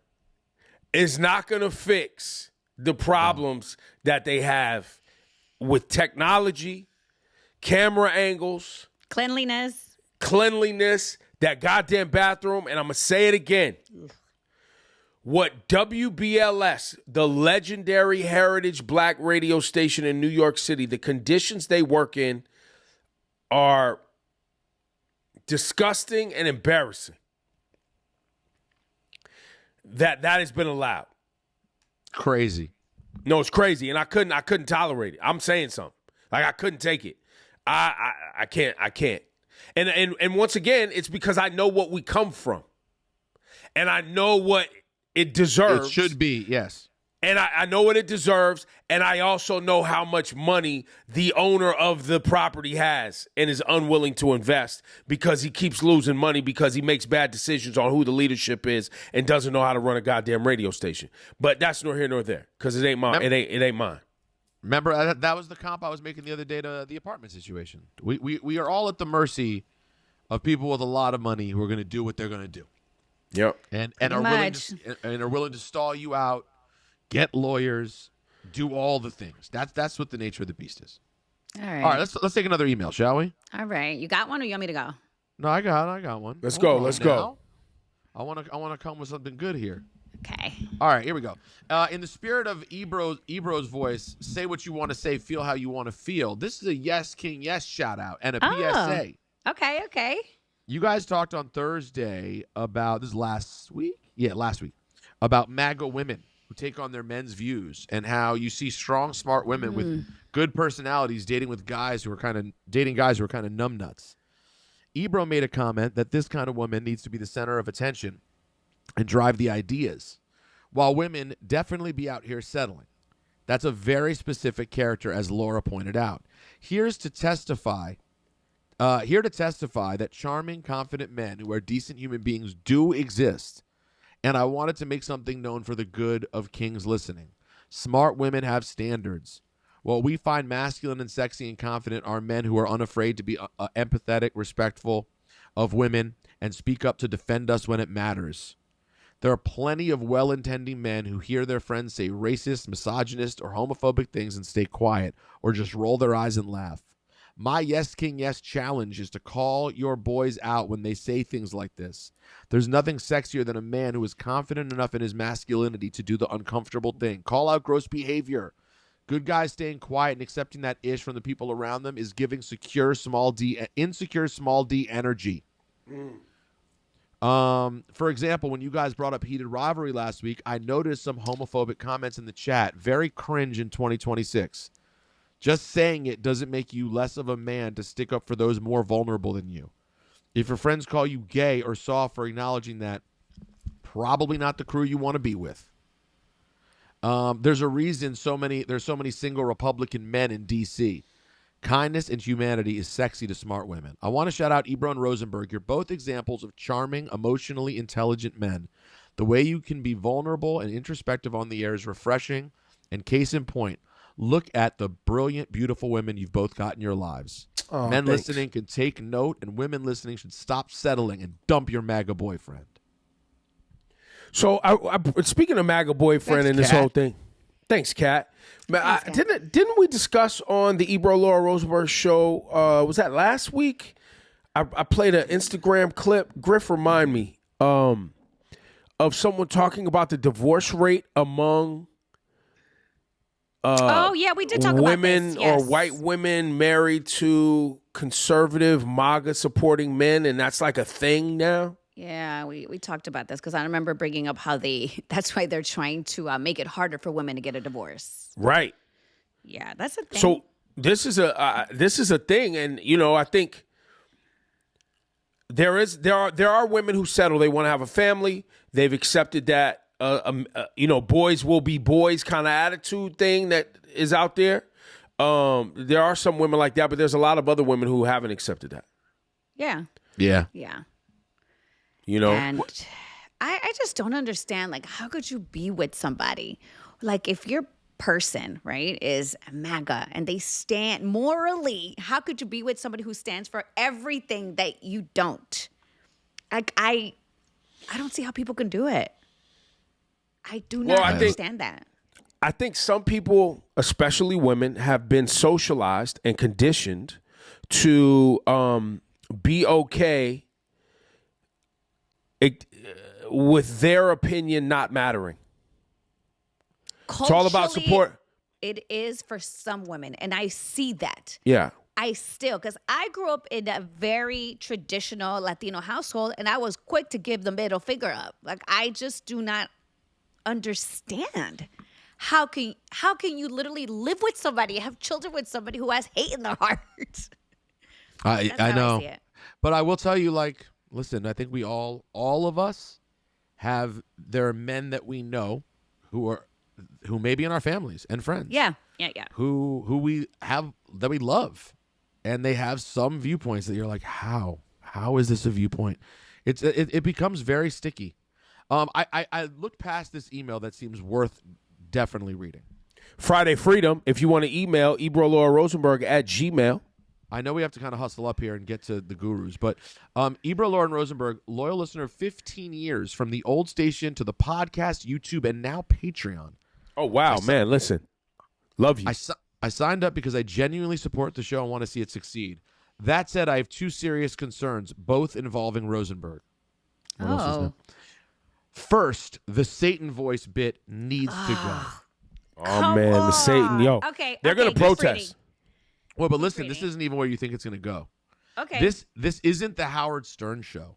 is not going to fix the problems that they have with technology, camera angles, Cleanliness. cleanliness, that goddamn bathroom, and I'm going to say it again. What WBLS, the legendary heritage black radio station in New York City, the conditions they work in are disgusting and embarrassing. That has been allowed. Crazy. No, it's crazy, and I couldn't tolerate it. I'm saying something. Like I couldn't take it. I can't. And once again, it's because I know what we come from. And I know what it deserves. It should be, yes. And I know what it deserves, and I also know how much money the owner of the property has and is unwilling to invest because he keeps losing money because he makes bad decisions on who the leadership is and doesn't know how to run a goddamn radio station. But that's nor here nor there because it ain't mine. It ain't mine. Remember, that was the comp I was making the other day to the apartment situation. We are all at the mercy of people with a lot of money who are going to do what they're going to do. Yep. And are willing to stall you out, get lawyers, do all the things. That's what the nature of the beast is. All right. All right, let's take another email, shall we? All right. You got one or you want me to go? No, I got one. Let's Hold go. on Let's now. go. I want to come with something good here. Okay. All right, here we go. In the spirit of Ebro's voice, say what you want to say, feel how you want to feel. This is a Yes King Yes shout out and a PSA. Okay. You guys talked on Thursday about this last week. Yeah, last week about MAGA women who take on their men's views and how you see strong, smart women with good personalities dating guys who are kind of numbnuts. Ebro made a comment that this kind of woman needs to be the center of attention and drive the ideas, while women definitely be out here settling. That's a very specific character, as Laura pointed out. Here to testify that charming, confident men who are decent human beings do exist, and I wanted to make something known for the good of kings listening. Smart women have standards. What we find masculine and sexy and confident are men who are unafraid to be empathetic, respectful of women, and speak up to defend us when it matters. There are plenty of well-intending men who hear their friends say racist, misogynist, or homophobic things and stay quiet or just roll their eyes and laugh. My Yes King Yes challenge is to call your boys out when they say things like this. There's nothing sexier than a man who is confident enough in his masculinity to do the uncomfortable thing. Call out gross behavior. Good guys staying quiet and accepting that ish from the people around them is giving insecure small d energy. For example, when you guys brought up heated rivalry last week, I noticed some homophobic comments in the chat. Very cringe in 2026. Just saying it doesn't make you less of a man to stick up for those more vulnerable than you. If your friends call you gay or soft for acknowledging that, probably not the crew you want to be with. There's a reason there's so many single Republican men in D.C. Kindness and humanity is sexy to smart women. I want to shout out Ebro and Rosenberg. You're both examples of charming, emotionally intelligent men. The way you can be vulnerable and introspective on the air is refreshing. And case in point, look at the brilliant, beautiful women you've both got in your lives. Oh, Men thanks. listening can take note, and women listening should stop settling and dump your MAGA boyfriend. So, speaking of MAGA boyfriend Thanks, and this Kat. whole thing, thanks, Kat. Didn't we discuss on the Ebro Laura Rosenberg show? Was that last week? I played an Instagram clip. Griff, remind me of someone talking about the divorce rate among Oh yeah, we did talk about women this. Yes. or white women married to conservative MAGA supporting men, and that's like a thing now. Yeah, we talked about this because I remember bringing up how that's why they're trying to make it harder for women to get a divorce. Right. Yeah, that's a thing. So this is a thing, and I think there are women who settle. They want to have a family. They've accepted that boys will be boys kind of attitude thing that is out there. There are some women like that, but there's a lot of other women who haven't accepted that. Yeah. Yeah. Yeah. And I just don't understand, like, how could you be with somebody? Like, if your person, right, is MAGA and they stand morally, how could you be with somebody who stands for everything that you don't? Like, I don't see how people can do it. I do not understand that. I think some people, especially women, have been socialized and conditioned to be okay with their opinion not mattering. It's all about support. It is for some women, and I see that. Yeah. Because I grew up in a very traditional Latino household, and I was quick to give the middle finger up. Like, I just do not understand. How can you literally live with somebody, have children with somebody who has hate in their heart? I know. I see it. But I will tell you, like, listen, I think we all of us there are men that we know who may be in our families and friends. Yeah. Who we have that we love, and they have some viewpoints that you're like, how is this a viewpoint? It becomes very sticky. I looked past this email that seems worth definitely reading. Friday Freedom, if you want to email ebrolaurarosenberg@gmail. I know we have to kind of hustle up here and get to the gurus, but Ebro, Lauren Rosenberg, loyal listener, 15 years from the old station to the podcast, YouTube, and now Patreon. Oh, wow, man, listen. Love you. I signed up because I genuinely support the show and want to see it succeed. That said, I have two serious concerns, both involving Rosenberg. What else is there? First, the Satan voice bit needs to go. Oh, man, the Satan. Yo, Okay, they're going to protest. Well, but listen, this isn't even where you think it's going to go. Okay. This isn't the Howard Stern show.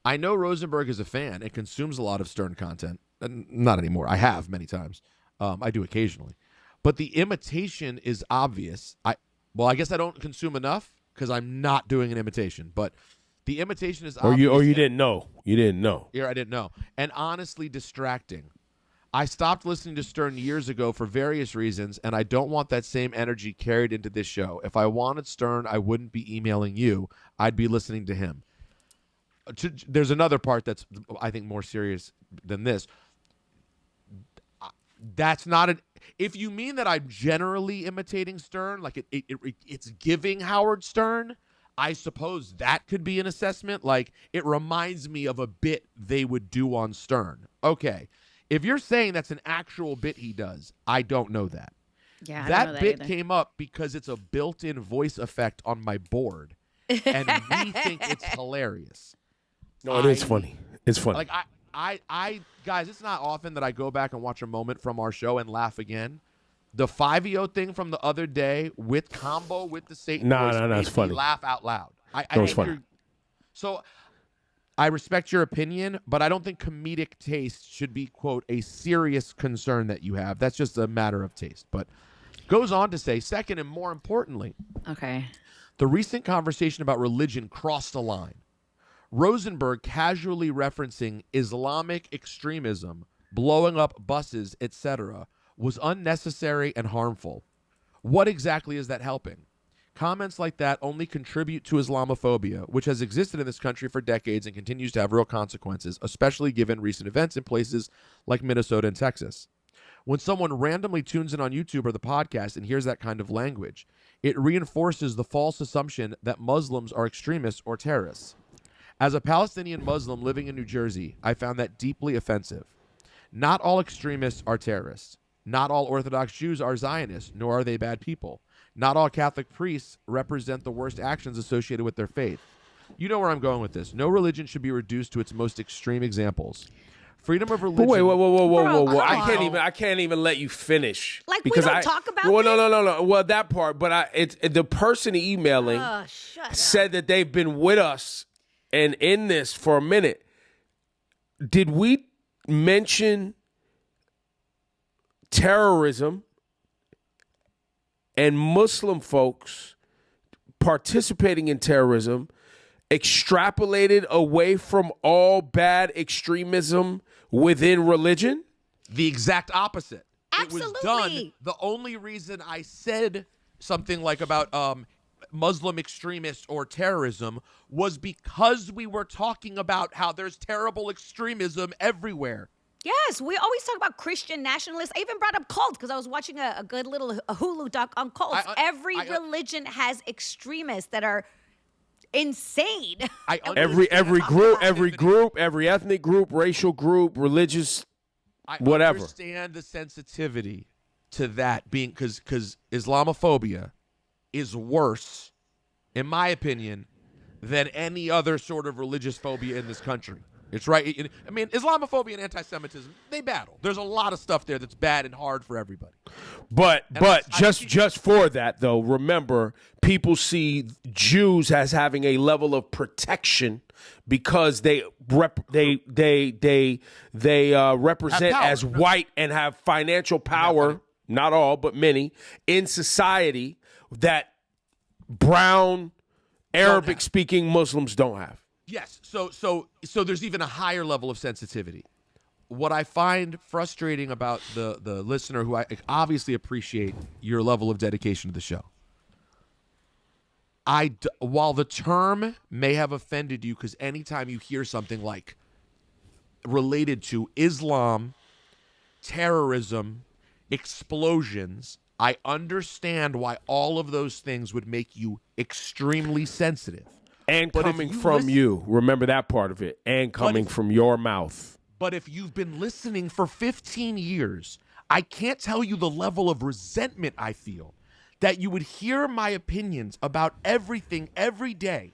I know Rosenberg is a fan and consumes a lot of Stern content. Not anymore. I have many times. I do occasionally. But the imitation is obvious. I guess I don't consume enough because I'm not doing an imitation. But the imitation is obvious. Or you didn't know. You didn't know. Yeah, I didn't know. And honestly distracting. I stopped listening to Stern years ago for various reasons, and I don't want that same energy carried into this show. If I wanted Stern, I wouldn't be emailing you. I'd be listening to him. There's another part that's, I think, more serious than this. That's not an... If you mean that I'm generally imitating Stern, like it's giving Howard Stern, I suppose that could be an assessment. Like, it reminds me of a bit they would do on Stern. Okay, if you're saying that's an actual bit he does, I don't know that. Yeah, I that don't know that bit either. came up because it's a built-in voice effect on my board, and we think it's hilarious. No, it is funny. It's funny. Like, I guys, it's not often that I go back and watch a moment from our show and laugh again. The 5EO thing from the other day with combo with the Satan voice it's made funny. me laugh out loud. I That was think funny. you're- So I respect your opinion, but I don't think comedic taste should be, quote, a serious concern that you have. That's just a matter of taste. But goes on to say, second and more importantly, Okay. the recent conversation about religion crossed a line. Rosenberg casually referencing Islamic extremism, blowing up buses, etc., was unnecessary and harmful. What exactly is that helping? Comments like that only contribute to Islamophobia, which has existed in this country for decades and continues to have real consequences, especially given recent events in places like Minnesota and Texas. When someone randomly tunes in on YouTube or the podcast and hears that kind of language, it reinforces the false assumption that Muslims are extremists or terrorists. As a Palestinian Muslim living in New Jersey, I found that deeply offensive. Not all extremists are terrorists. Not all Orthodox Jews are Zionists, nor are they bad people. Not all Catholic priests represent the worst actions associated with their faith. You know where I'm going with this. No religion should be reduced to its most extreme examples. Freedom of religion. But wait, whoa! Bro, I come on. can't even let you finish. Like, we don't talk about Well, this? no. Well, that part. But it's the person emailing Shut said that they've been with us and in this for a minute. Did we mention terrorism and Muslim folks participating in terrorism extrapolated away from all bad extremism within religion? The exact opposite. It was done. Absolutely. The only reason I said something like about Muslim extremists or terrorism was because we were talking about how there's terrible extremism everywhere. Yes, we always talk about Christian nationalists. I even brought up cults because I was watching a good little Hulu doc on cults. Every religion has extremists that are insane. Every group, every ethnic group, racial group, religious, whatever. I understand the sensitivity to that being because Islamophobia is worse, in my opinion, than any other sort of religious phobia in this country. It's right. I mean, Islamophobia and anti-Semitism, they battle. There's a lot of stuff there that's bad and hard for everybody. But just for that though, remember, people see Jews as having a level of protection because they represent as white and have financial power. Not all, but many in society that brown, Arabic-speaking Muslims don't have. Yes, so there's even a higher level of sensitivity. What I find frustrating about the listener, who I obviously appreciate your level of dedication to the show, while the term may have offended you, because anytime you hear something like related to Islam, terrorism, explosions, I understand why all of those things would make you extremely sensitive. And But if coming you from listen- you. Remember that part of it. And coming from your mouth. But if you've been listening for 15 years, I can't tell you the level of resentment I feel that you would hear my opinions about everything every day,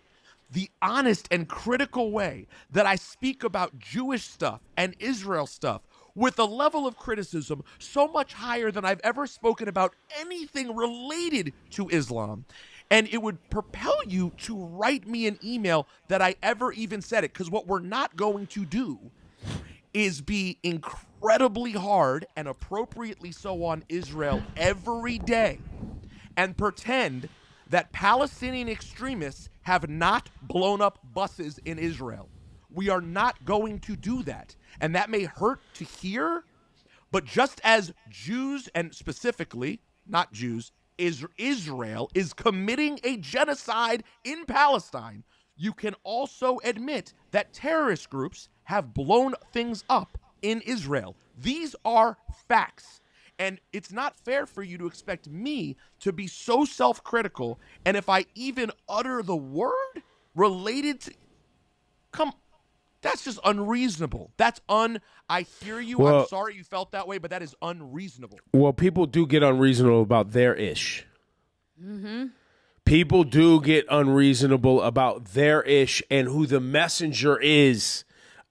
the honest and critical way that I speak about Jewish stuff and Israel stuff with a level of criticism so much higher than I've ever spoken about anything related to Islam. And it would propel you to write me an email that I ever even said it. Because what we're not going to do is be incredibly hard and appropriately so on Israel every day and pretend that Palestinian extremists have not blown up buses in Israel. We are not going to do that. And that may hurt to hear, but just as Jews, and specifically, not Jews, Israel is committing a genocide in Palestine, you can also admit that terrorist groups have blown things up in Israel. These are facts. And it's not fair for you to expect me to be so self-critical. And if I even utter the word related to, that's just unreasonable. I hear you. Well, I'm sorry you felt that way, but that is unreasonable. Well, people do get unreasonable about their ish. Mm-hmm. People do get unreasonable about their ish and who the messenger is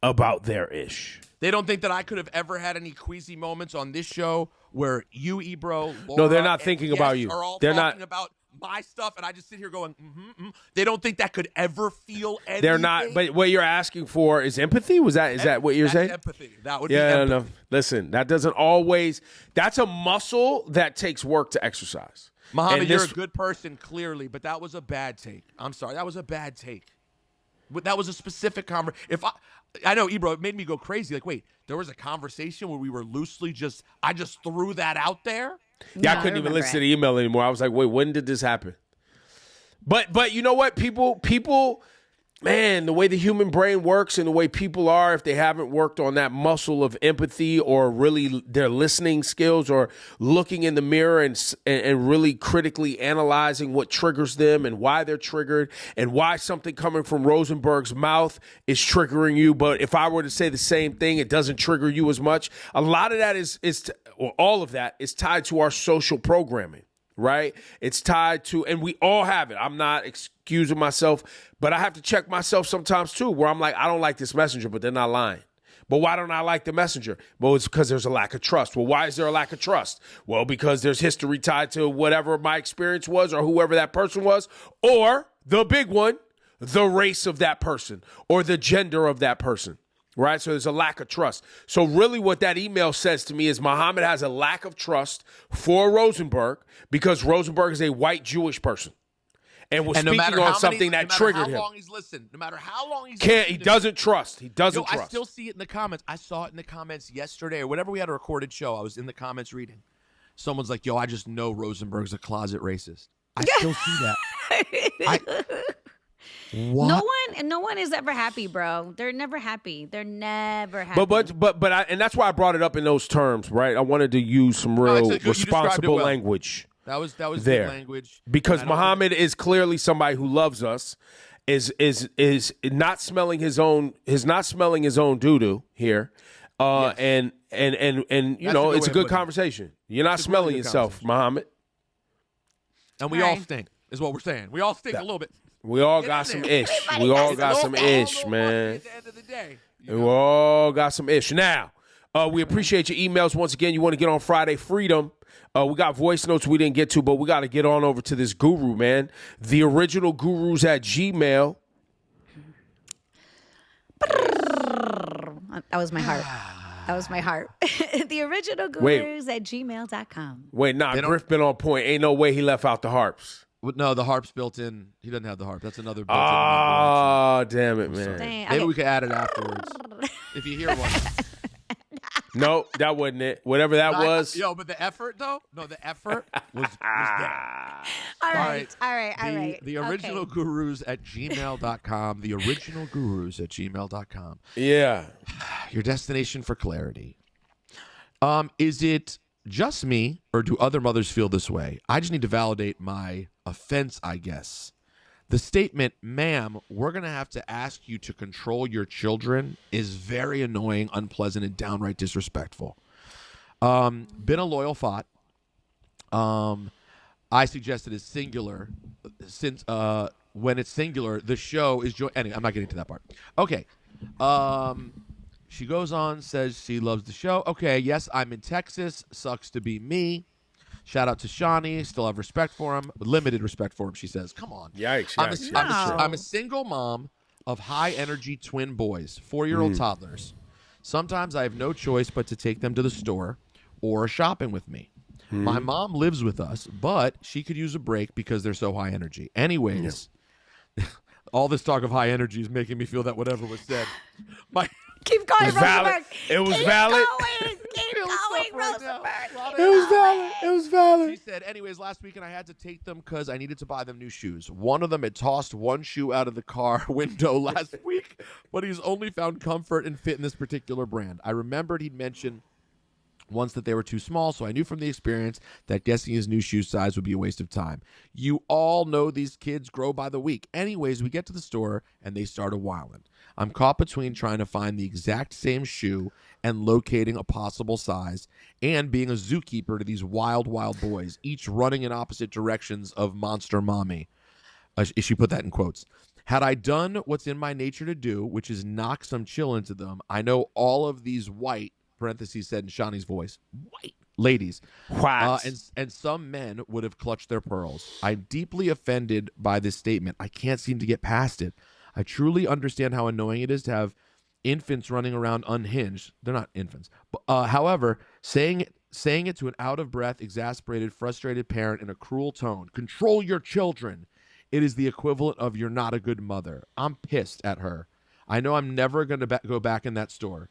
about their ish. They don't think that I could have ever had any queasy moments on this show where you, Ebro, Laura, No, they're not thinking about you. Are all They're talking not about my stuff, and I just sit here going, They don't think that could ever feel anything. They're not. But what you're asking for is empathy. Is that what you're saying? Empathy. That would be Yeah, empathy. no. Listen, that doesn't always. That's a muscle that takes work to exercise. Muhammad, you're a good person, clearly, but that was a bad take. I'm sorry, that was a bad take. But that was a specific conversation. I know, Ebro, it made me go crazy. Like, wait, there was a conversation where we were loosely I just threw that out there? Yeah, I couldn't even listen to the email anymore. I was like, wait, when did this happen? But you know what? People, man, the way the human brain works and the way people are, if they haven't worked on that muscle of empathy or really their listening skills or looking in the mirror and really critically analyzing what triggers them and why they're triggered and why something coming from Rosenberg's mouth is triggering you. But if I were to say the same thing, it doesn't trigger you as much. A lot of that or all of that is tied to our social programming. Right? It's tied to, and we all have it. I'm not excusing myself, but I have to check myself sometimes too, where I'm like, I don't like this messenger, but they're not lying. But why don't I like the messenger? Well, it's because there's a lack of trust. Well, why is there a lack of trust? Well, because there's history tied to whatever my experience was or whoever that person was, or the big one, the race of that person or the gender of that person. Right? So there's a lack of trust. So really what that email says to me is Muhammad has a lack of trust for Rosenberg because Rosenberg is a white Jewish person and was speaking on something that triggered him. No matter how long he's listened, no matter how long he's listened. He doesn't trust. He doesn't trust. I still see it in the comments. I saw it in the comments yesterday or whenever we had a recorded show. I was in the comments reading. Someone's like, I just know Rosenberg's a closet racist. I still see that. What? No one is ever happy, bro. They're never happy. They're never happy. But and that's why I brought it up in those terms, right? I wanted to use some real responsible language. That was there. Good language. Because Muhammad is clearly somebody who loves us, is not smelling his own doo-doo here. Yes. And you know, it's a good conversation. You're not smelling yourself, Muhammad. And we all stink, is what we're saying. We all stink a little bit. We all got some ish. We all got some ish, man. At the end of the day, we all got some ish. Now, we appreciate your emails. Once again, you want to get on Friday Freedom. We got voice notes we didn't get to, but we got to get on over to this guru, man. TheOrignalGurus at Gmail. That was my heart. That was my heart. TheOrignalGurus at gmail.com. Wait, Griff been on point. Ain't no way he left out the harps. No, the harp's built in. He doesn't have the harp. That's another built-in. Oh, damn it, man. Maybe we could add it afterwards. If you hear one. No, that wasn't it. Whatever that was. But the effort, though? No, the effort was there. All right. TheOrignalGurus at gmail.com. TheOrignalGurus at gmail.com. Yeah. Your destination for clarity. Is it just me, or do other mothers feel this way? I just need to validate my offense, I guess. The statement, ma'am, we're going to have to ask you to control your children, is very annoying, unpleasant, and downright disrespectful. Been a loyal thought. I suggest it is singular, since when it's singular, the show is anyway, I'm not getting to that part. Okay. She goes on, says she loves the show. Okay, yes, I'm in Texas. Sucks to be me. Shout out to Shawnee. Still have respect for him. Limited respect for him, she says. Come on. Yikes. I'm a single mom of high-energy twin boys, 4-year-old toddlers. Sometimes I have no choice but to take them to the store or shopping with me. My mom lives with us, but she could use a break because they're so high energy. Anyways, all this talk of high energy is making me feel that whatever was said. Keep going, Rosenberg. It was valid. Keep going, Rosenberg. It was valid. She said, anyways, last weekend I had to take them because I needed to buy them new shoes. One of them had tossed one shoe out of the car window last week, but he's only found comfort and fit in this particular brand. I remembered he'd mentioned Once that they were too small, so I knew from the experience that guessing his new shoe size would be a waste of time. You all know these kids grow by the week. Anyways, we get to the store and they start a wildin'. I'm caught between trying to find the exact same shoe and locating a possible size and being a zookeeper to these wild boys, each running in opposite directions of Monster Mommy. She put that in quotes. Had I done what's in my nature to do, which is knock some chill into them, I know all of these white, parentheses said in Shawnee's voice, white ladies, and some men would have clutched their pearls. I'm deeply offended by this statement. I can't seem to get past it. I truly understand how annoying it is to have infants running around unhinged. They're not infants. However, saying it to an out-of-breath, exasperated, frustrated parent in a cruel tone, control your children. It is the equivalent of you're not a good mother. I'm pissed at her. I know I'm never going to go back in that store.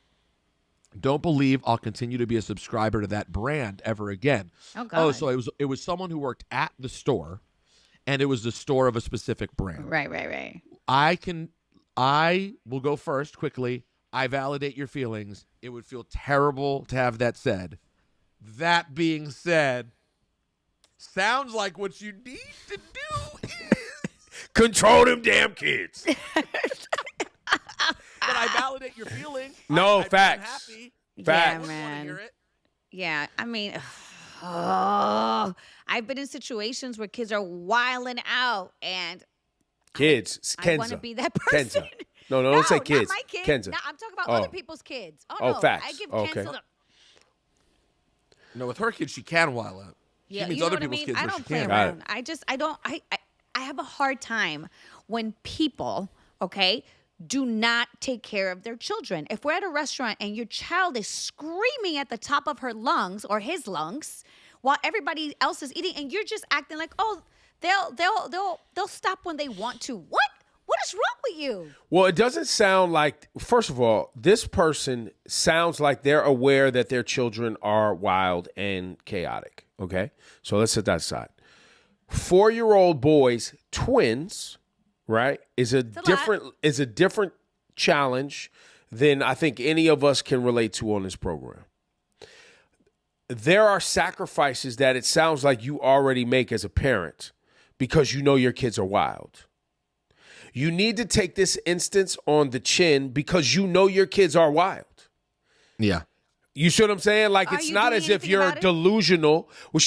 Don't believe I'll continue to be a subscriber to that brand ever again. Oh, God. Oh, so it was someone who worked at the store, and it was the store of a specific brand. Right. I will go first quickly. I validate your feelings. It would feel terrible to have that said. That being said, sounds like what you need to do is control them damn kids. But I validate your feeling. No, I'm facts. happy. Facts. Yeah, man. Hear it. Yeah, I mean, I've been in situations where kids are wilding out, and Kids. I want to Kenza. be that person. Kenza. No, don't say kids. Not my kids. Kenza. No, I'm talking about Oh. other people's kids. Oh, no. facts. I give Okay. Kenza the... No, with her kids, she can wild out. Yeah, she means you know other what I people's mean? kids I where don't she play can. around. I have a hard time when people, okay, do not take care of their children. If we're at a restaurant and your child is screaming at the top of her lungs or his lungs while everybody else is eating, and you're just acting like, oh, they'll stop when they want to. What is wrong with you? Well, it doesn't sound like, first of all, this person sounds like they're aware that their children are wild and chaotic. Okay? So let's set that aside. 4-year-old boys, twins, right, is a different challenge than I think any of us can relate to on this program. There are sacrifices that it sounds like you already make as a parent because you know your kids are wild. You need to take this instance on the chin because you know your kids are wild. Yeah. You see what I'm saying? Like, Are it's you not doing as if anything you're about it? delusional. Well,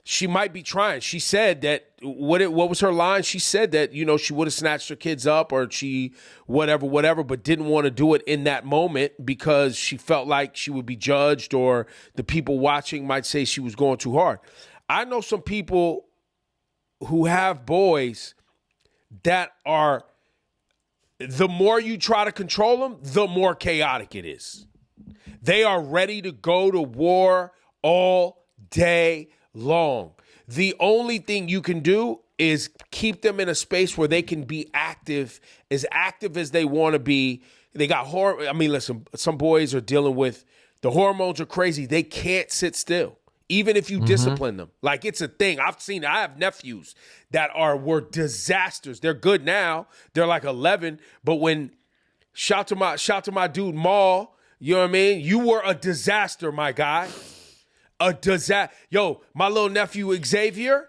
she might be trying. She said that, what was her line? She said that, she would have snatched her kids up or she whatever, but didn't want to do it in that moment because she felt like she would be judged or the people watching might say she was going too hard. I know some people who have boys that are, the more you try to control them, the more chaotic it is. They are ready to go to war all day long. The only thing you can do is keep them in a space where they can be active as they want to be. They got listen, some boys are dealing with, the hormones are crazy. They can't sit still. Even if you discipline them. Like, it's a thing. I have nephews that were disasters. They're good now. They're like 11. But shout to my dude Maul, you know what I mean? You were a disaster, my guy. A disaster. Yo, my little nephew Xavier,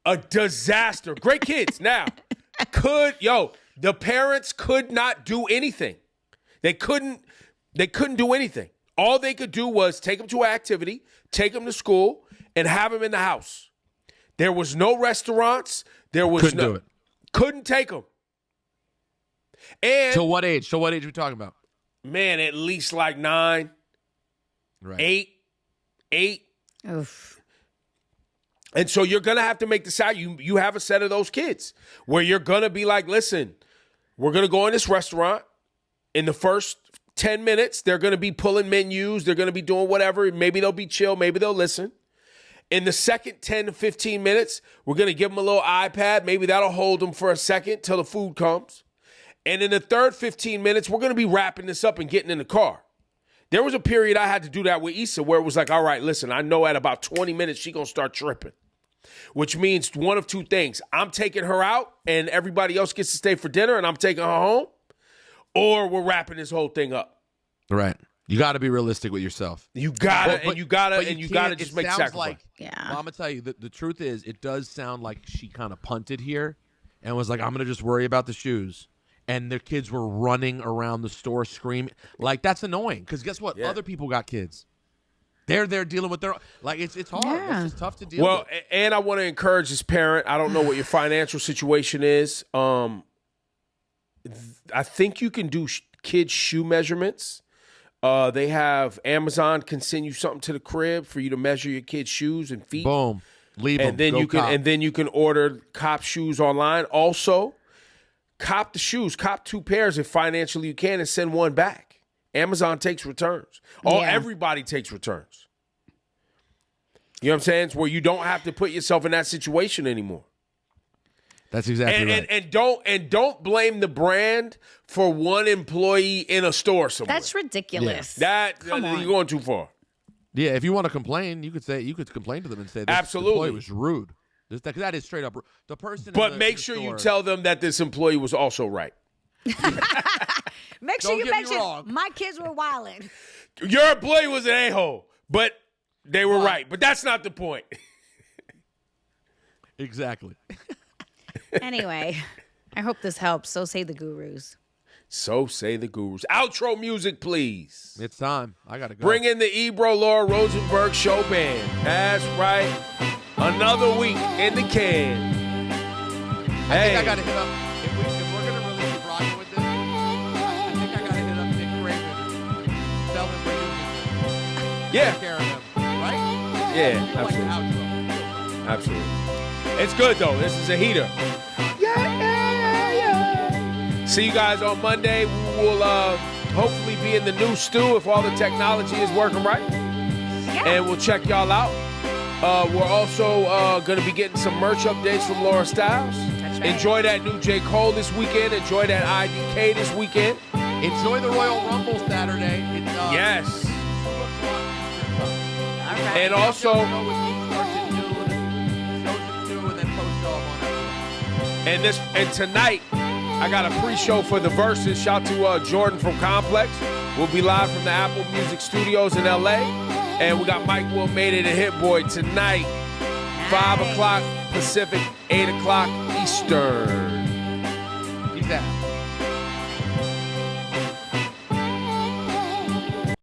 a disaster. Great kids. Now, the parents could not do anything. They couldn't do anything. All they could do was take them to an activity, take them to school, and have them in the house. There was no restaurants. Couldn't take them. And Till what age? Are we talking about? Man, at least like 9, Right. 8. Oof. And so you're going to have to make the side. You have a set of those kids where you're going to be like, listen, we're going to go in this restaurant. In the first 10 minutes, they're going to be pulling menus. They're going to be doing whatever. Maybe they'll be chill. Maybe they'll listen. In the second 10 to 15 minutes, we're going to give them a little iPad. Maybe that'll hold them for a second till the food comes. And in the third 15 minutes, we're going to be wrapping this up and getting in the car. There was a period I had to do that with Issa where it was like, all right, listen, I know at about 20 minutes she going to start tripping, which means one of two things. I'm taking her out and everybody else gets to stay for dinner and I'm taking her home, or we're wrapping this whole thing up. Right. You got to be realistic with yourself. You gotta just make sacrifice. Well, I'm gonna tell you the truth is, it does sound like she kind of punted here, and was like, "I'm gonna just worry about the shoes." And their kids were running around the store screaming. Like, that's annoying. Because guess what? Other people got kids. They're dealing with their it's hard. Yeah. It's just tough to deal with. Well, and I want to encourage this parent. I don't know what your financial situation is. I think you can do kids' shoe measurements. They have Amazon can send you something to the crib for you to measure your kids' shoes and feet. Boom, leave them. And then you can order cop shoes online. Also, cop the shoes, cop 2 pairs if financially you can, and send one back. Amazon takes returns. Everybody takes returns. You know what I'm saying? It's where you don't have to put yourself in that situation anymore. That's exactly right. And don't blame the brand for one employee in a store somewhere. That's ridiculous. You're going too far. Yeah, if you want to complain, you could complain to them and say, "This Absolutely. employee was rude." That is straight up the person. But make sure you tell them that this employee was also right. Make sure you mention my kids were wilding. Your employee was an a-hole, but they were right. But that's not the point. Exactly. Anyway, I hope this helps. So say the gurus. So say the gurus. Outro music, please. It's time. I gotta go. Bring in the Ebro Rosenberg show band. That's right. Another week in the can. I think I gotta hit up. If we're gonna release a rocket with this, I think I gotta hit up Nick Craven. Tell him we're using it. Yeah. Take care of him, right? Yeah, Like the absolutely. outro. Absolutely. It's good, though. This is a heater. See you guys on Monday. We will hopefully be in the new stew if all the technology is working right. Yeah. And we'll check y'all out. We're also going to be getting some merch updates from Laura Stylez. That's right. Enjoy that new J. Cole this weekend. Enjoy that IDK this weekend. Enjoy the Royal Rumble Saturday. Yes. 2 o'clock Eastern time. All right. And also, Show with me starts at noon. Shows at 2 and then post up on everything. and tonight, I got a pre-show for the Versus. Shout to Jordan from Complex. We'll be live from the Apple Music Studios in L.A. And we got Mike Will Made It a Hit Boy tonight. 5 o'clock Pacific, 8 o'clock Eastern. Peace out.